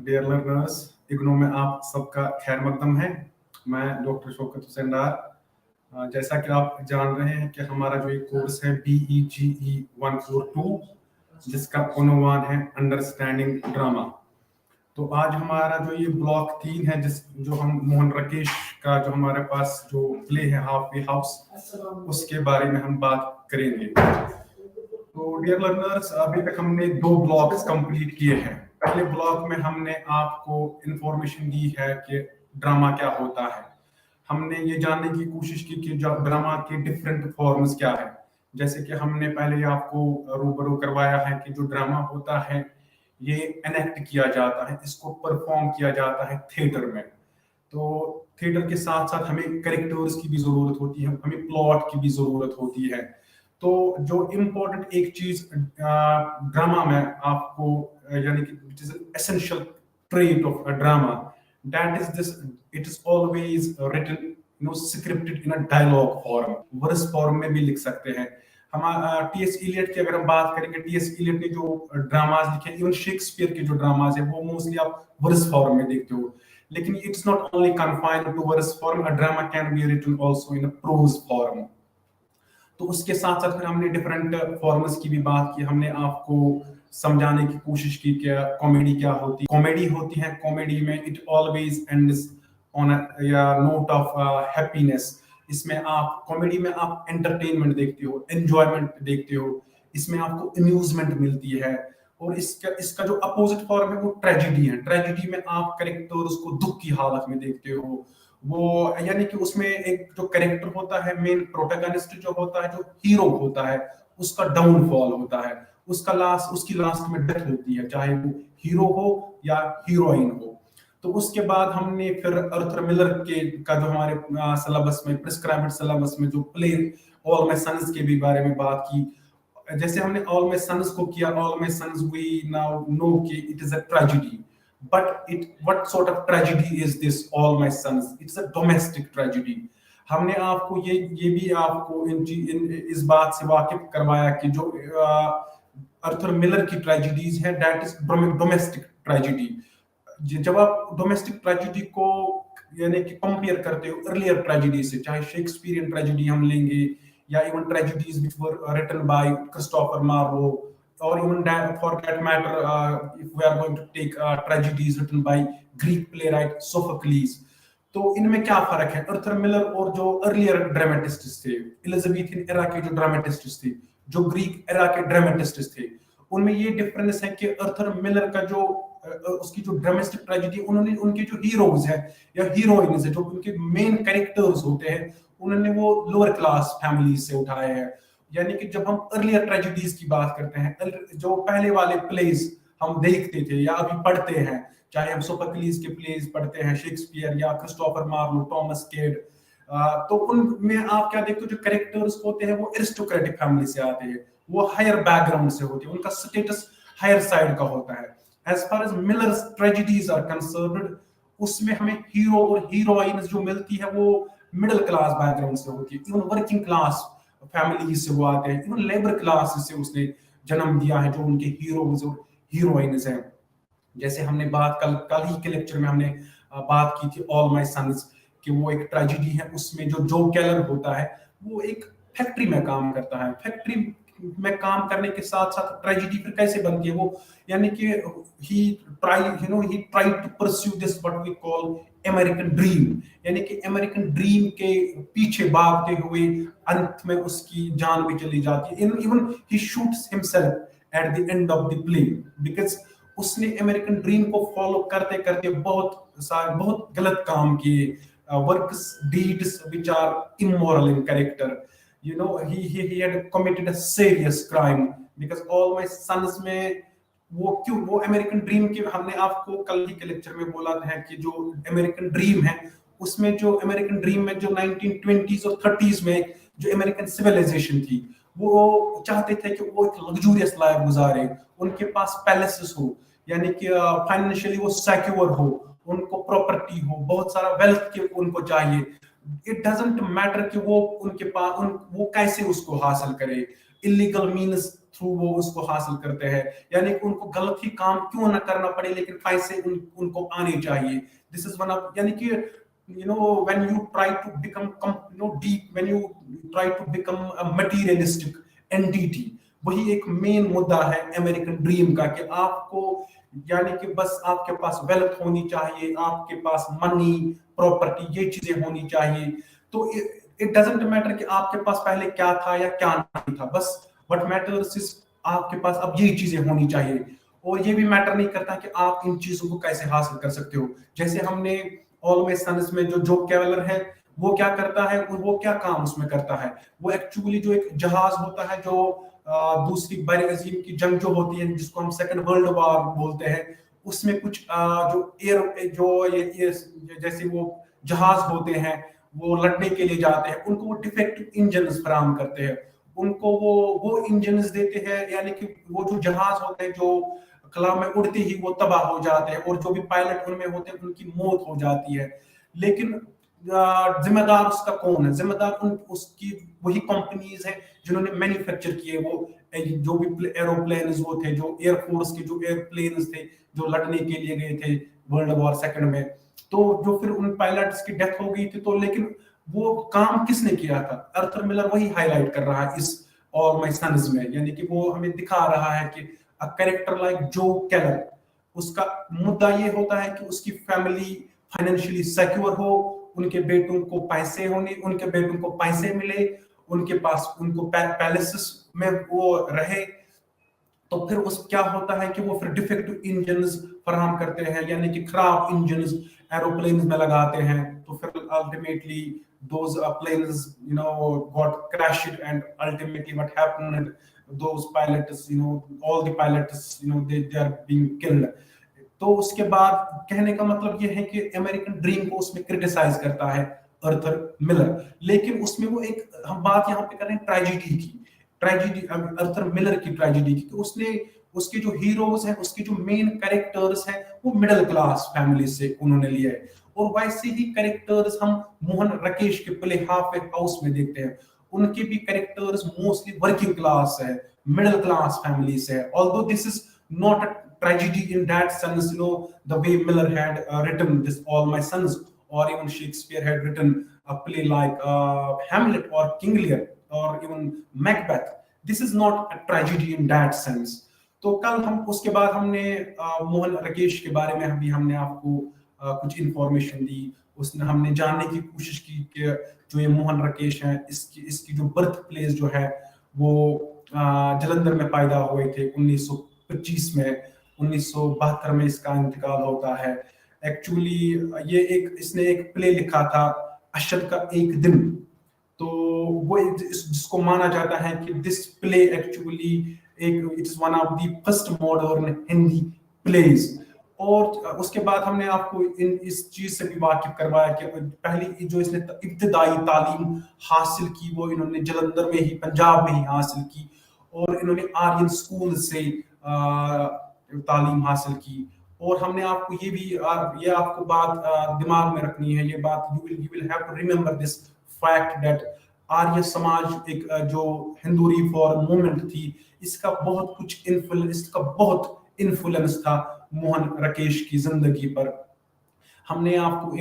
Dear learners, IGNOU में आप सबका खैर मकदम है। मैं डॉक्टर शौकत हुसैन डार। जैसा कि आप जान रहे हैं कि हमारा जो ये कोर्स है BEGE 142, जिसका उन्वान है अंडरस्टैंडिंग ड्रामा। तो आज हमारा जो ये ब्लॉक 3 है, जो हम मोहन राकेश का जो हमारे पास जो प्ले है हाफ वे हाउस, उसके बारे में हम बात करेंगे। तो डियर लर्नर्स, अभी तक हमने 2 ब्लॉक्स कंप्लीट किए हैं। पहले ब्लॉक में हमने आपको इंफॉर्मेशन दी है कि ड्रामा क्या होता है। हमने ये जानने की कोशिश की कि ड्रामा के डिफरेंट फॉर्म्स क्या है। जैसे कि हमने पहले आपको रूबरू करवाया है कि जो ड्रामा होता है ये एनेक्ट किया जाता है, इसको परफॉर्म किया जाता है थिएटर में। तो थिएटर के साथ साथ हमें कैरेक्टर्स की भी जरूरत होती है, हमें प्लॉट की भी जरूरत होती है। तो जो इम्पोर्टेंट एक चीज ड्रामा में आपको यानी कि it is an essential trait of a drama, that is this, it is always written scripted in a dialogue form. Verse form में भी लिख सकते हैं। हम टी.एस. इलियट की अगर हम बात करेंगे, टी.एस. इलियट ने जो ड्रामाज लिखे, इवन शेक्सपियर के जो ड्रामाज है वो मोस्टली आप वर्स फॉर्म में देखते हो। लेकिन it's not only confined to verse form, a drama can be written also in a prose form. तो उसके साथ साथ फिर हमने डिफरेंट फॉर्म्स की भी बात की। हमने आपको समझाने की कोशिश की कि कॉमेडी क्या होती है। कॉमेडी होती है, कॉमेडी में it always ends on a note of happiness. इसमें आप कॉमेडी में आप एंटरटेनमेंट देखते हो, एंजॉयमेंट देखते हो, इसमें आपको अम्यूजमेंट मिलती है। और इसका जो अपोजिट फॉर्म है वो ट्रेजेडी है। ट्रेजेडी में आप कैरेक्टर्स को दुख की हालत में देखते हो। वो यानी कि उसमें एक जो कैरेक्टर होता है, मेन प्रोटैगनिस्ट जो होता है, जो हीरो होता है, उसका डाउनफॉल होता है, उसकी लास्ट में डेथ होती है, चाहे वो हीरो हो या हीरोइन हो। तो उसके बाद हमने फिर आर्थर मिलर के का जो हमारे सिलेबस में, प्रिस्क्राइब्ड सिलेबस में जो प्ले ऑल माय सन्स के भी बारे में बात की। जैसे हमने ऑल माय सन्स को किया, all my sons we now know कि it is a tragedy. But what sort of tragedy is this, All My Sons? It's a domestic tragedy. हमने आपको ये भी आपको इस बात से वाकिफ करवाया कि जो आर्थर मिलर की ट्रेजेडीज है, दैट इज डोमेस्टिक ट्रेजेडी। जब आप डोमेस्टिक ट्रेजेडी को यानी कि कंपेयर करते हो अर्लियर ट्रेजेडी से, चाहे शेक्सपियरियन ट्रेजेडी हम लेंगे या even tragedies which were written by Christopher Marlowe, or even for that matter, if we are going to take tragedies written by Greek playwright Sophocles, तो इनमें क्या फर्क है? आर्थर मिलर और जो अर्लियर ड्रामेटिस्ट्स थे, एलिजाबेथियन एरा के जो ड्रामेटिस्ट्स थे, जो ग्रीक एरा के ड्रामेटिस्ट्स थे, उनमें ये डिफरेंस है कि आर्थर मिलर का जो उसकी जो ड्रामेटिक ट्रेजेडी, उन्होंने उनके जो हीरोज हैं या हीरोइन्स हैं, जो उनके मेन कैरेक्टर्स होते हैं, उन्होंने वो लोअर क्लास फैमिली से उठाए हैं। यानी कि जब हम अर्लियर ट्रेजेडीज की बात करते हैं, जो पहले वाले प्लेस हम देखते थे या अभी पढ़ते हैं, चाहे हम सोफोक्लिस के प्लेस पढ़ते हैं, शेक्सपियर या क्रिस्टोफर मार्लो, टॉमस केड, तो उनमें आप क्या देखते हो, जो कैरेक्टर्स होते हैं वो एरिस्टोक्रेटिक फैमिली से आते हैं, वो हायर बैकग्राउंड से होते हैं, उनका स्टेटस हायर साइड का होता है। As far as Miller's tragedies are concerned, उसमें हमें हीरो और हीरोइन जो मिलती है वो मिडिल क्लास बैकग्राउंड से होती है, इवन वर्किंग क्लास फैमिली से वो आते हैं, इवन लेबर क्लास से उसने जन्म दिया है जो उनके हीरोज और हीरोइन्स हैं। जैसे हमने बात कल ही के लेक्चर में हमने बात की थी ऑल माय सन्स कि वो एक ट्रेजेडी है। उसमें जो केलर होता है वो एक फैक्ट्री में काम करता है। फैक्ट्री में काम करने के साथ साथ ट्रेजेडी फिर कैसे बनती है वो, यानी कि he tried to pursue this what we call American dream, यानी कि अमेरिकन ड्रीम के पीछे भागते हुए अंत में उसकी जान भी चली जाती है। Even he shoots himself at the end of the play because उसने अमेरिकन ड्रीम को फॉलो करते करते बहुत गलत काम किए, works deeds which are immoral in character. You know, he had committed a serious crime because All My Sons में वो अमेरिकन ड्रीम के, हमने आपको कल ही के लेक्चर में बोला था कि जो अमेरिकन ड्रीम है उसमें जो अमेरिकन ड्रीम में जो 1920s और 30s में जो अमेरिकन सिविलाइजेशन थी, वो चाहते थे कि वो एक लग्जूरियस लाइफ गुजारे, उनके पास पैलेसेस हो, यानी कि फाइनेंशियली वो सिक्योर हो, उनको प्रॉपर्टी हो, बहुत सारा वेल्थ के उनको चाहिए। इट डजंट मैटर कि वो उनके पास वो कैसे उसको हासिल करे, इलीगल मीन्स थ्रू वो उसको हासिल करते हैं, यानी कि उनको गलत ही काम क्यों ना करना पड़े लेकिन पैसे उनको आने चाहिए। दिस इज वन ऑफ, यानी कि when you try to become deep, when you try to become a materialistic entity, वही एक मेन मुद्दा है अमेरिकन ड्रीम का, कि आपको यानी कि बस आपके पास वेल्थ होनी चाहिए, आपके पास मनी प्रॉपर्टी ये चीजें होनी चाहिए। तो इट डजंट मैटर कि आपके पास पहले क्या था या क्या नहीं था, बस व्हाट मैटर्स इज आपके पास अब ये चीजें होनी चाहिए। और ये भी मैटर नहीं करता कि आप इन चीजों को कैसे हासिल कर सकते हो। जैसे हमने ऑल माय सन्स में जो कैवलर है वो क्या करता है, वो क्या काम उसमें करता है, वो एक्चुअली जो एक जहाज होता है जो दूसरी बर अजीम की जंग जो होती है जिसको हम सेकंड वर्ल्ड वॉर बोलते हैं, उसमें कुछ जो एयर जो ये जैसे वो जहाज होते हैं वो लड़ने के लिए जाते हैं, उनको वो डिफेक्टिव इंजन फराहम करते हैं, उनको वो इंजन देते हैं, यानी कि वो जो जहाज होते हैं जो कला में उड़ते ही वो तबाह हो जाते हैं, और जो भी पायलट उनमें होते हैं उनकी मौत हो जाती है। लेकिन जिम्मेदार उसका कौन है? जिम्मेदार उसकी वही कंपनीज हैं जिन्होंने मैन्युफैक्चर किए वो जो भी एरोप्लेन वो थे, जो एयरफोर्स के जो एयरप्लेन थे जो लड़ने के लिए गए थे वर्ल्ड वॉर सेकंड में। तो जो फिर उन पायलट्स की डेथ हो गई थी, तो लेकिन वो काम किसने किया था? आर्थर मिलर वही हाईलाइट कर रहा है इस ऑल माय सन्स में, यानी कि वो हमें दिखा रहा है कि अ कैरेक्टर लाइक जो केलर, उसका मुद्दा ये होता है कि उसकी फैमिली फाइनेंशियली सिक्योर हो, उनके बेटों को पैसे मिले, उनके पास उनको पैलेसेस में वो रहे। तो फिर उस क्या होता है कि वो फिर डिफेक्टिव इंजन्स फराहम करते हैं, यानी कि खराब इंजन्स एरोप्लेन्स में लगाते हैं, तो फिर ultimately those planes got crashed, and ultimately what happened, those pilots, all the pilots, they are being killed. तो उसके बाद कहने का मतलब ये है कि अमेरिकन ड्रीम को उसमें क्रिटिसाइज करता है आर्थर मिलर, लेकिन उसमें वो एक हम बात यहाँ पे कर रहे हैं ट्रेजेडी की, आर्थर मिलर की ट्रेजेडी की, कि उसने उसके जो हीरोज हैं, उसके जो मेन कैरेक्टर्स हैं, वो मिडिल क्लास फैमिली से उन्होंने लिए है। और वैसे ही कैरेक्टर्स हम मोहन राकेश के प्ले हाफ ए हाउस में देखते हैं, उनके भी कैरेक्टर्स मोस्टली वर्किंग क्लास है, मिडिल क्लास फैमिली से है। Although this is not a tragedy in that sense, the way Miller had written this All My Sons, or even Shakespeare had written a play like Hamlet or King Lear or even Macbeth. This is not a tragedy in that sense. तो कल हम उसके बाद हमने मोहन राकेश के बारे में भी हमने आपको कुछ इंफॉर्मेशन दी, उसने हमने जानने की कोशिश की कि जो ये मोहन राकेश है इसकी जो बर्थ प्लेस जो है वो जलंधर में पैदा हुए थे 1925 में, 1972 में इसका इंतकाल होता है। एक्चुअली इसने एक प्ले लिखा था अशद का एक दिन, तो वो जिसको माना जाता है कि this play actually it is one of the first modern Hindi plays. और उसके बाद हमने आपको इस चीज से भी वाकिफ करवाया कि पहली जो इसने इब्तिदाई तालीम हासिल की वो इन्होंने जलंधर में ही, पंजाब में ही हासिल की, और इन्होंने आर्यन स्कूल से तालीम हासिल की। और हमने आपको ये आपको बात दिमाग में रखनी है, ये बात you will have to remember this fact that Arya Samaj एक जो हिंदू रिफॉर्म मूवमेंट थी, इसका बहुत इन्फ्लुएंस था मोहन राकेश की जिंदगी पर। हमने आपको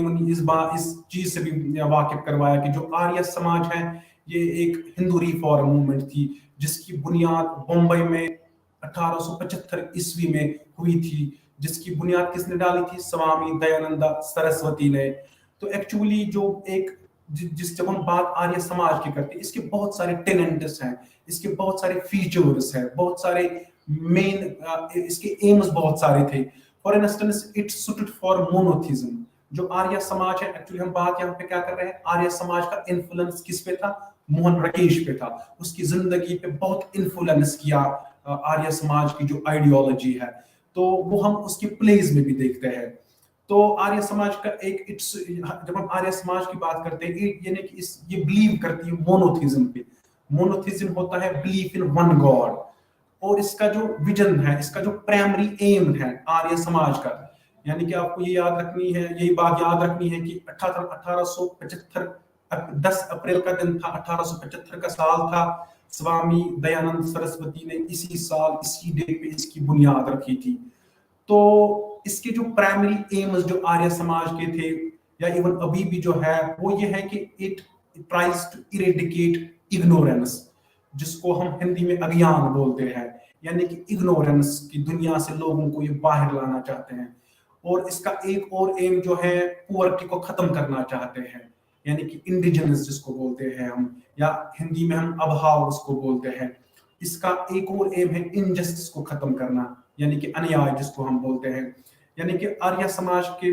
इस चीज से भी वाकिफ करवाया कि जो आर्य समाज है ये एक हिंदू रिफॉर्म मूवमेंट थी, जिसकी बुनियाद बम्बई में 1875 ईस्वी में हुई थी, जिसकी बुनियाद किसने डाली थी? स्वामी दयानंद सरस्वती ने। तो एक्चुअली जब हम बात आर्य समाज की करते हैं, इसके बहुत सारे टेनेंट्स हैं, इसके बहुत सारे फीचर्स हैं, बहुत सारे मेन इसके एम्स बहुत सारे थे। For instance it suited for monotheism. जो आर्य समाज है, एक्चुअली हम बात यहाँ पे क्या कर रहे हैं, आर्य समाज का इन्फ्लुएंस किस पे था? मोहन राकेश पे था। उसकी जिंदगी पे बहुत इन्फ्लुएंस किया आर्य समाज की जो आइडियोलॉजी है, तो वो हम उसके प्लेज में भी देखते हैं। तो आर्य समाज का जब हम आर्य समाज की बात करते हैं, यानी कि ये बिलीव करती है मोनोथिज्म पे। मोनोथिज्म होता है बिलीफ इन वन गॉड, और इसका जो विजन है, इसका जो प्राइमरी एम है आर्य समाज का, यानी कि आपको यही बात याद रखनी है कि 1875 10 अप्रैल का दिन था, 1875 का साल था। स्वामी दयानंद सरस्वती ने इसी साल इसी डेट पे इसकी बुनियाद रखी थी। तो इसके जो प्राइमरी एम्स जो आर्य समाज के थे या इवन अभी भी जो है वो ये है कि it tries to eradicate ignorance, जिसको हम हिंदी में अज्ञान बोलते हैं, यानी कि इग्नोरेंस की दुनिया से लोगों को ये बाहर लाना चाहते हैं। और इसका एक और एम जो है पुअर्टी को खत्म करना चाहते हैं, यानी कि इंडिजिनस जिसको बोलते हैं हम, या हिंदी में हम अभाव उसको बोलते हैं। इसका एक और एम है इनजस्टिस को खत्म करना, यानी कि अन्याय जिसको हम बोलते हैं। यानी कि आर्य समाज के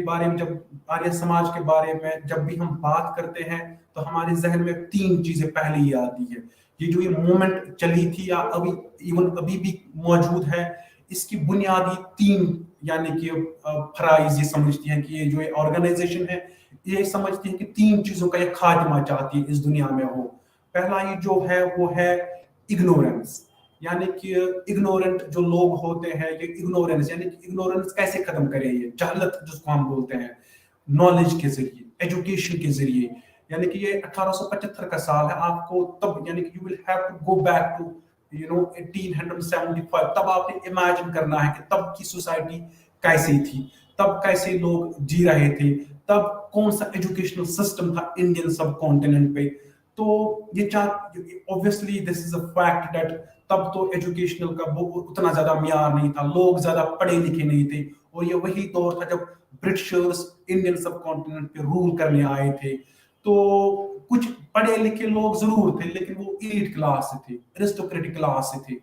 बारे में जब भी हम बात करते हैं तो हमारे जहन में तीन चीजें पहले ही आती है। ये मूवमेंट चली थी या अभी भी मौजूद है, इसकी बुनियादी तीन यानी कि फराइज ये समझती हैं कि ये जो ऑर्गेनाइजेशन है ये समझती है कि तीन चीजों का ये खात्मा चाहती है इस दुनिया में हो। पहला ये जो है वो है इग्नोरेंस, यानी कि इग्नोरेंट जो लोग होते हैं, ये इग्नोरेंस यानी कि इग्नोरेंस कैसे खत्म करें, ये जहलत जिसको हम बोलते हैं, नॉलेज के जरिए, एजुकेशन के जरिए। यानी कि ये 1875 का साल है, आपको तब यानी कि you will have to go back to 1875, तब आपने इमेजिन करना है कि तब की सोसाइटी कैसी थी, तब कैसे लोग जी रहे थे, तब कौन सा एजुकेशनल सिस्टम था इंडियन सब कॉन्टिनेंट पे। तो ये obviously this is a fact that तब तो एजुकेशनल का वो उतना ज्यादा मियार नहीं था, लोग ज्यादा पढ़े लिखे नहीं थे, और ये वही दौर था जब ब्रिटिशर्स इंडियन सब कॉन्टिनेंट पे रूल करने आए थे। तो कुछ पढ़े लिखे लोग जरूर थे लेकिन वो एलिट क्लास से थे, एरिस्टोक्रेटिक क्लास से थे।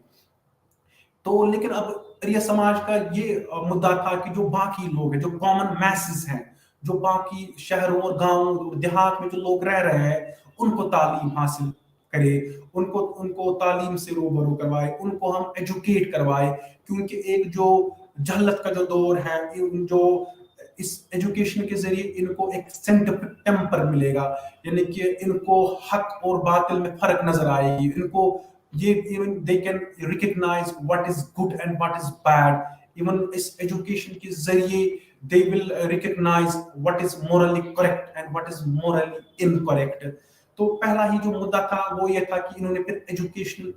तो लेकिन अब आर्य समाज का ये मुद्दा था कि जो बाकी लोग हैं, जो कॉमन मैसेस हैं, जो बाकी शहरों और गांवों देहात में जो लोग रह रहे हैं, उनको तालीम हासिल करे, उनको उनको तालीम से रूबरू करवाए, उनको हम एजुकेट करवाए। क्योंकि एक जो जहलत का जो दौर है, जो इस एजुकेशन के जरिए इनको एक साइंटिफिक टेम्पर मिलेगा, यानी कि इनको हक और बातिल में फर्क नजर आएगी, इनको ये even they can recognise what is good and what is bad. Even इस एजुकेशन के जरिए they will recognise what is morally correct and what is morally incorrect. तो पहला ही जो मुद्दा था वो ये था कि इन्होंने फिर एजुकेशनल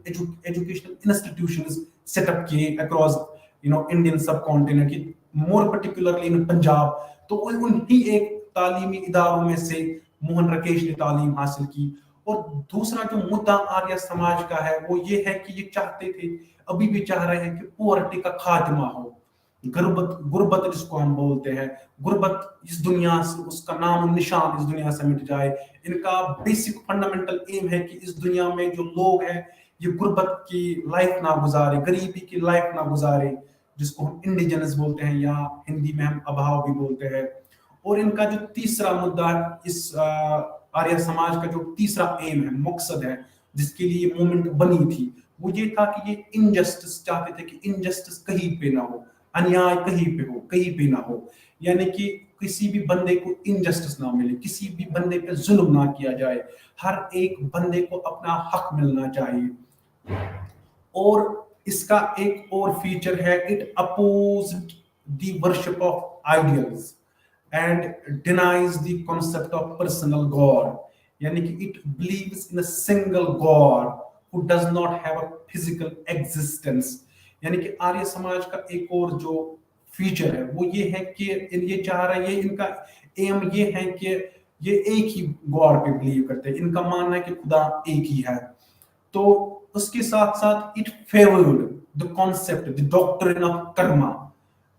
इंस्टीट्यूशंस सेटअप किए अक्रॉस इंडियन सब कॉन्टिनेंट की, मोर पर्टिकुलरली इन पंजाब। तो उन्हीं एक तालीमी इदारों में से मोहन राकेश ने तालीम हासिल की। और दूसरा जो मुद्दा आर्य समाज का है वो ये है कि ये चाहते थे, अभी भी चाह रहे हैं कि पुअर्टी का खात्मा हो, गुर्बत जिसको हम बोलते हैं, गुर्बत इस दुनिया से, उसका नाम निशान इस दुनिया से मिट जाए। इनका बेसिक फंडामेंटल एम है कि इस दुनिया में जो लोग हैं ये गुर्बत की लाइफ ना गुजारे, गरीबी की लाइफ ना गुजारे, जिसको हम इंडिजिनस बोलते हैं या हिंदी में हम अभाव भी बोलते हैं। और इनका जो तीसरा मुद्दा इस आर्य समाज का जो तीसरा एम है, मकसद है, जिसके लिए मूवमेंट बनी थी, वो ये था कि ये इनजस्टिस चाहते थे कि इनजस्टिस कहीं पे ना हो, अन्याय कहीं पे हो, कहीं पे ना हो। यानी कि किसी भी बंदे को इनजस्टिस ना मिले, किसी भी बंदे पे जुल्म ना किया जाए, हर एक बंदे को अपना हक मिलना चाहिए। और इसका एक और फीचर है, it oppose the worship of ideals and denies the concept of personal god. यानी कि it believes in a single god who does not have a physical existence. यानी कि आर्य समाज का एक और जो फीचर है वो ये है कि ये चाह रहा है, ये इनका एम ये है कि ये एक ही गॉड पे बिलीव करते हैं, इनका मानना है कि खुदा एक ही है। तो उसके साथ साथ it favoured the concept, the doctrine of Karma,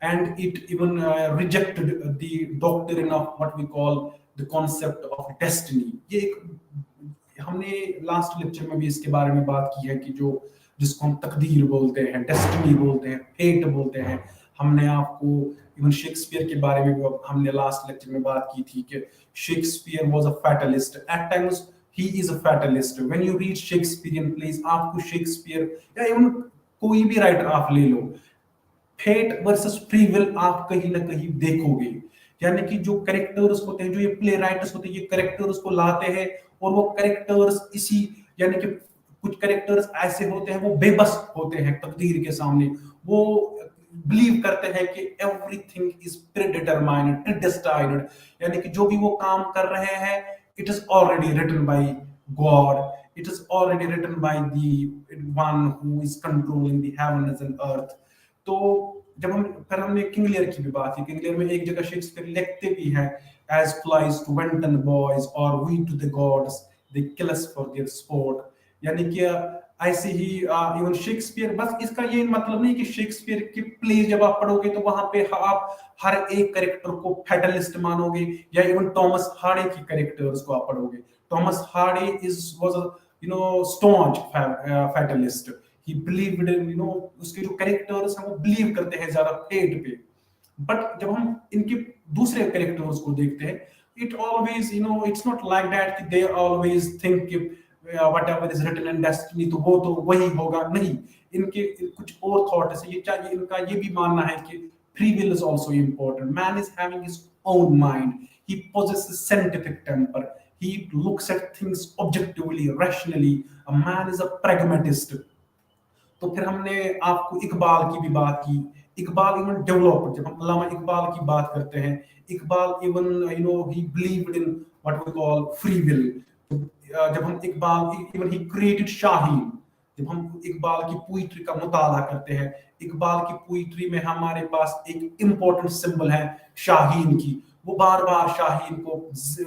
and it even rejected the doctrine of what we call the concept of destiny। ये एक हमने लास्ट लेक्चर में भी इसके बारे में बात की है कि जो जिसको हम तकदीर बोलते हैं, डेस्टिनी बोलते हैं, फेट बोलते हैं। हमने आपको इवन शेक्सपियर के बारे में भी हमने लास्ट लेक्चर में बात की थी कि Shakespeare was a fatalist, at times he is a fatalist। when you read Shakespearean plays, आपको शेक्सपियर या इवन कोई भी राइटर आप ले लो, फेट वर्सेस फ्री विल आप कहीं ना कहीं देखोगे। यानी कि जो कैरेक्टर्स होते हैं, जो ये प्ले राइटर्स होते हैं, ये कैरेक्टर्स को लाते हैं और वो कैरेक्टर्स इसी यानी कि कुछ कैरेक्टर्स ऐसे होते हैं वो बेबस होते हैं तकदीर के सामने, वो बिलीव करते हैं कि एवरीथिंग इज प्रीडिटरमाइंड, प्रीडेस्टाइन्ड। यानी कि जो भी वो काम कर रहे हैं it is already written by god. it is already written by the one who is controlling the heavens and earth. तो जब हम फिर हमने किंग लियर की भी बात की, किंग लियर में एक जगह शेक्सपियर लिखते भी हैं, as flies to wanton boys or we to the gods they kill us for their sport, यानी कि ऐसे ही इवन शेक्सपियर, बस इसका ये मतलब नहीं कि शेक्सपियर की प्ले जब आप पढ़ोगे तो वहां पे आप हर एक कैरेक्टर को फैटलिस्ट मानोगे, या इवन थॉमस हार्डी की कैरेक्टर्स को आप पढ़ोगे, Thomas Hardy was staunch fatalist, he believed इन उसके जो कैरेक्टर्स हैं वो बिलीव करते हैं ज्यादा फेट पे। बट जब हम इनके दूसरे कैरेक्टर्स को देखते हैं, it always it's not like that कि दे ऑलवेज थिंक कि whatever is written in destiny तो वो तो वही होगा, नहीं, इनके कुछ और थॉट्स है। ये चाहिए इनका ये भी मानना है कि free will is also important, man is having his own mind, he possesses scientific temper, he looks at things objectively, rationally, a man is a pragmatist। तो फिर हमने आपको इकबाल की भी बात की, इकबाल इवन डेवलप, जब हम अल्लामा इकबाल की बात करते हैं, Iqbal even he believed in what we call free will. जब हम Iqbal even he created Shaheen, जब हम इकबाल की पोइट्री का मुताला करते हैं, इकबाल की पोइट्री में हमारे पास एक इंपॉर्टेंट सिंबल है शाहीन की, वो बार बार शाहीन को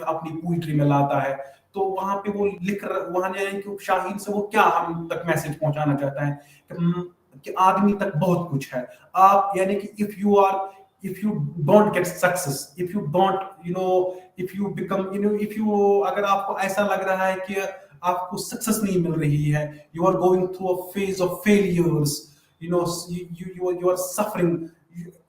अपनी पोइट्री में लाता है। तो वहां पे वो वहां कि शाहीन से वो क्या हम तक मैसेज पहुंचाना चाहता है कि आदमी तक बहुत कुछ है। आप यानी कि if you don't get success, if you don't if you become if you अगर आपको ऐसा लग रहा है कि आपको सक्सेस नहीं मिल रही है, you are going through a phase of failures, you are suffering,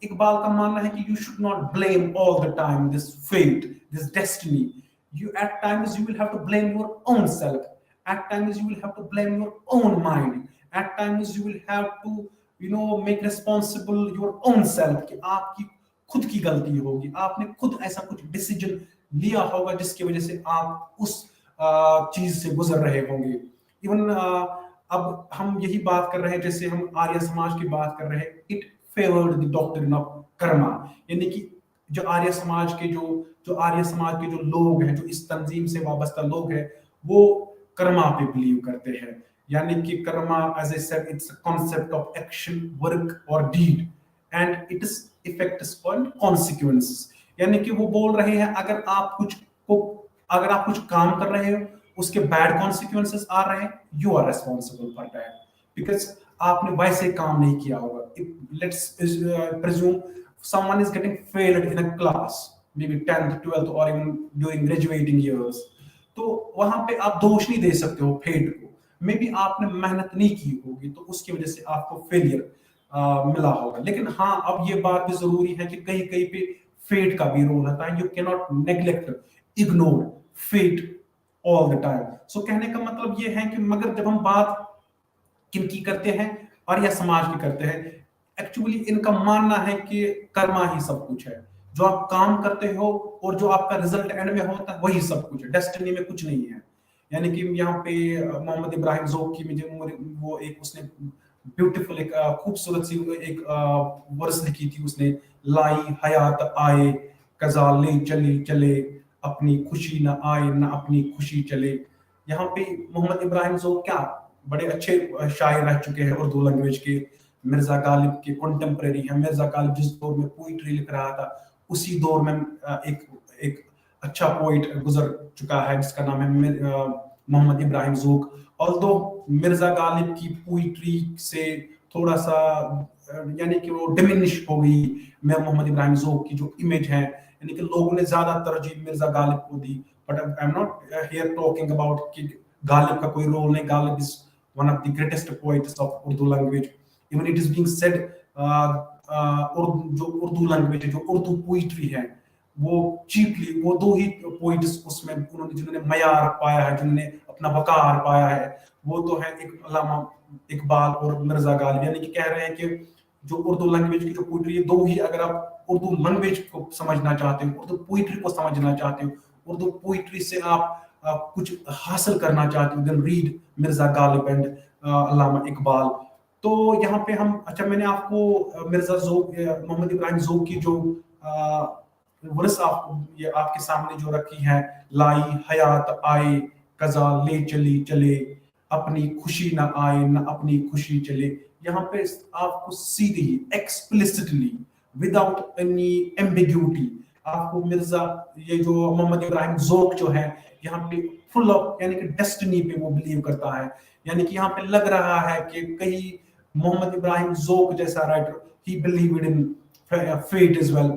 Iqbal का मानना है कि you should not blame all the time this fate, this destiny, you at times you will have to blame your own self, at times you will have to blame your own mind, at times you will have to make responsible your own self कि आपकी खुद की गलती होगी, आपने खुद ऐसा कुछ डिसीजन लिया होगा जिसकी वजह से आप उस चीज से गुजर रहे होंगे। इवन अब हम यही बात कर रहे हैं, जैसे हम आर्य समाज की बात कर रहे हैं, it favoured the doctrine of Karma, यानी कि जो आर्य समाज के जो लोग हैं, जो इस तंजीम से वाबस्ता लोग हैं, वो कर्मा पे बिलीव करते हैं, यानी कि Karma as I said it's a concept of action, work or deed and its effects and consequences, यानी कि वो बोल रहे हैं अगर आप कुछ काम कर रहे हो उसके बैड कॉन्सिक्वेंसेस आ रहे हैं, you are responsible for that because आपने वैसे काम नहीं किया होगा। Let's presume someone is getting failed in a class, maybe 10th 12th or even during graduating years, तो वहां पे आप दोष नहीं दे सकते हो फेट को, मे बी आपने मेहनत नहीं की होगी तो उसकी वजह से आपको फेलियर मिला होगा। लेकिन हाँ, अब ये बात भी जरूरी है कि कहीं कहीं पे फेट का भी रोल होता है, you can not neglect ignore fate all the time. So कहने का मतलब ये है कि मगर जब हम बात किनकी करते हैं और या समाज की करते हैं, एक्चुअली इनका मानना है कि कर्मा ही सब कुछ है, जो आप काम करते हो और जो आपका रिजल्ट एंड में होता है वही सब कुछ है, डेस्टिनी में कुछ नहीं है। यानी कि यहाँ पे मोहम्मद इब्राहिम ज़ोकी में वो एक उसने ब्यूटीफुल एक खूबसूरत सी एक वर्स लिखी थी उसने, लाई हयात आए कज़ा ले चले चले अपनी खुशी ना आए ना अपनी खुशी चले। यहाँ पे मोहम्मद इब्राहिम ज़ोक क्या बड़े अच्छे शायर रह चुके हैं उर्दू लैंग्वेज के, मिर्जा गालिब के कंटेम्परेरी है। मिर्जा गालिब जिस दौर में पोइट्री लिख रहा था उसी दौर में एक अच्छा पोइट गुजर चुका है जिसका नाम है मोहम्मद इब्राहिम ज़ोक। ऑल्दो मिर्जा गालिब की पोइट्री से थोड़ा सा यानी कि वो डिमिनिश हो गई मोहम्मद इब्राहिम ज़ोक की जो इमेज है, यानी कि लोगों ने ज्यादा तरजीह मिर्जा गालिब को दी। But I am not here talking about कि गालिब का कोई रोल नहीं, Ghalib is one of the greatest poets of Urdu language. Even it is being said जो उर्दू लैंग्वेज है, जो उर्दू पोइट्री है, वो चीपली वो दो ही पोइट्स उसमें उन्होंने जिन्होंने मयार पाया है, जिन्होंने अपना वकार पाया है, वो तो है एक अल्लामा इकबाल और मिर्जा गालिब। यानी कि कह रहे हैं कि जो उर्दू लैंग्वेज की जो पोइट्री है, दो ही, अगर आप उर्दू लैंग्वेज को समझना चाहते हो, उर्दू पोइट्री को समझना चाहते हो, उर्दू पोइट्री से आप कुछ हासिल करना चाहते हो, then read Mirza Ghalib and Allama Iqbal. तो यहाँ पे हम अच्छा मैंने आपको मिर्जा ज़ोक मोहम्मद इब्राहिम ज़ोक की जो वर्स आपको ये आपके सामने जो रखी है, लाई हयात आए कजा ले चली चले, अपनी खुशी ना आए ना अपनी खुशी चले। यहाँ पे आपको सीधी एक्सप्लिसिटली विदाउट एनी एम्बिग्यूटी आपको मिर्जा ये जो मोहम्मद इब्राहिम ज़ोक जो है यहाँ पे फुल ऑफ यानी कि डेस्टिनी पे वो बिलीव करता है। यानी कि यहाँ पे लग रहा है कि कहीं मोहम्मद इब्राहिम ज़ोक जैसा writer he believed in fate as well.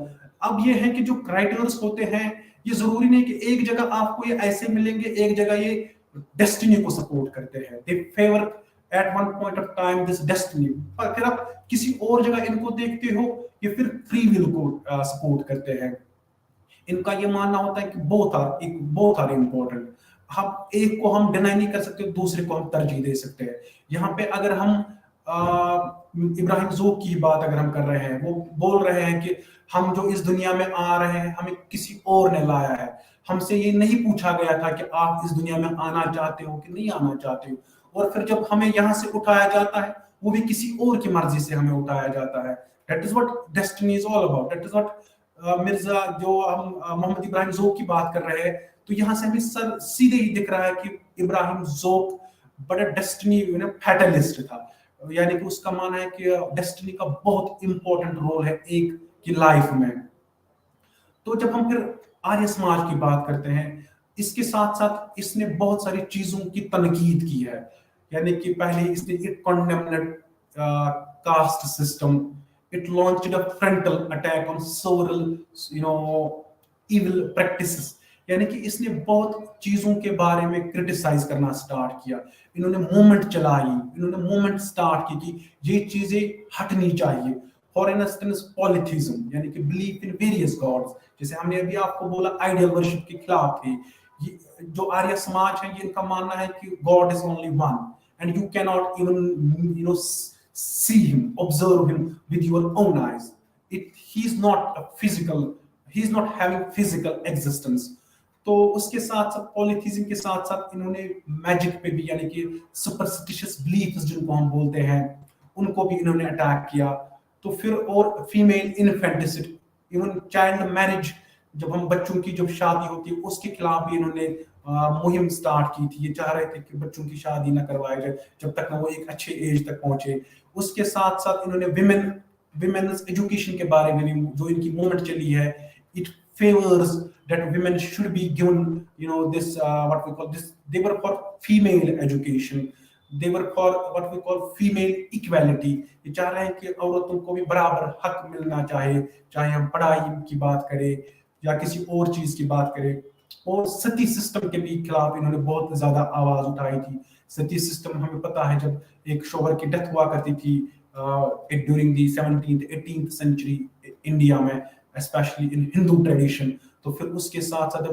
अब ये है कि जो राइटर्स होते हैं ये जरूरी नहीं कि एक जगह आपको ये ऐसे मिलेंगे, एक जगह ये डेस्टिनी को सपोर्ट करते हैं, they favour at one point of time this destiny. पर फिर आप किसी और जगह इनको देखते हो ये फिर फ्री विल को सपोर्ट करते हैं। इनका ये मानना होता है कि बोथ आर इम्पोर्टेंट। हम एक को हम डिनाई नहीं कर सकते, दूसरे को हम तरजीह दे सकते हैं। यहाँ पे अगर हम इब्राहिम ज़ोक की बात अगर हम कर रहे हैं, वो बोल रहे हैं कि हम जो इस दुनिया में आ रहे हैं हमें किसी और ने लाया है, हमसे ये नहीं पूछा गया था कि आप इस दुनिया में आना चाहते हो कि नहीं आना चाहते हो। और फिर जब हमें यहाँ से उठाया जाता है वो भी किसी और की मर्जी से हमें उठाया जाता है। That is what destiny is all about. That is what Mirza जो हम मोहम्मद इब्राहिम ज़ोक की बात कर रहे हैं, तो यहाँ से हमें सर सीधे ही दिख रहा है कि इब्राहिम ज़ोक बड़ा डेस्टिनी फैटलिस्ट था। यानी कि उसका मानना है कि डेस्टिनी का बहुत इंपॉर्टेंट रोल है एक की लाइफ में। तो जब हम फिर आर्य समाज की बात करते हैं, इसके साथ साथ इसने बहुत सारी चीजों की तनकीद की है। यानी कि पहले इसने it condemned caste system, it launched a frontal attack on several evil practices. यानी कि इसने बहुत चीजों के बारे में क्रिटिसाइज करना स्टार्ट किया। इन्होंने मूवमेंट चलाई, इन्होंने मूवमेंट स्टार्ट की कि ये चीजें हटनी चाहिए। फॉर इंस्टेंस पॉलिथिज्म यानी कि बिलीफ इन वेरियस गॉड्स, जैसे हमने अभी आपको बोला आइडियल वर्शिप के खिलाफ थे। ये जो आर्य समाज है ये इनका मानना है कि God is only one and you can not even see him, observe him with your own eyes. He's not a physical, he's not having physical existence. तो उसके साथ साथ पॉलिथिज्म के साथ साथ इन्होंने मैजिक पे भी यानी कि सुपरस्टिशियस बिलीफ्स जिनको हम बोलते हैं उनको भी इन्होंने अटैक किया। तो फिर और फीमेल इन्फेंटिसिड, इवन चाइल्ड मैरिज, जब हम बच्चों की जब शादी होती है उसके खिलाफ भी इन्होंने मुहिम स्टार्ट की थी। ये चाह रहे थे कि बच्चों की शादी ना करवाई जाए जब तक ना वो एक अच्छे एज तक पहुंचे। उसके साथ साथ इन्होंने विमेन्स एजुकेशन के बारे में भी जो इनकी मूवमेंट चली है, it favours that women should be given this what we call this, they were for female education, they were for what we call female equality। ये चाह रहे हैं कि औरतों को भी बराबर हक मिलना चाहिए, चाहे हम पढ़ाई की बात करें या किसी और चीज की बात करें। और सती सिस्टम के भी खिलाफ इन्होंने बहुत ज्यादा आवाज उठाई थी। सती सिस्टम हमें पता है जब एक शोहर की डेथ हुआ करती थी during the 17th 18th century India में, स्पेशली इन हिंदू ट्रेडिशन। तो फिर उसके साथ साथ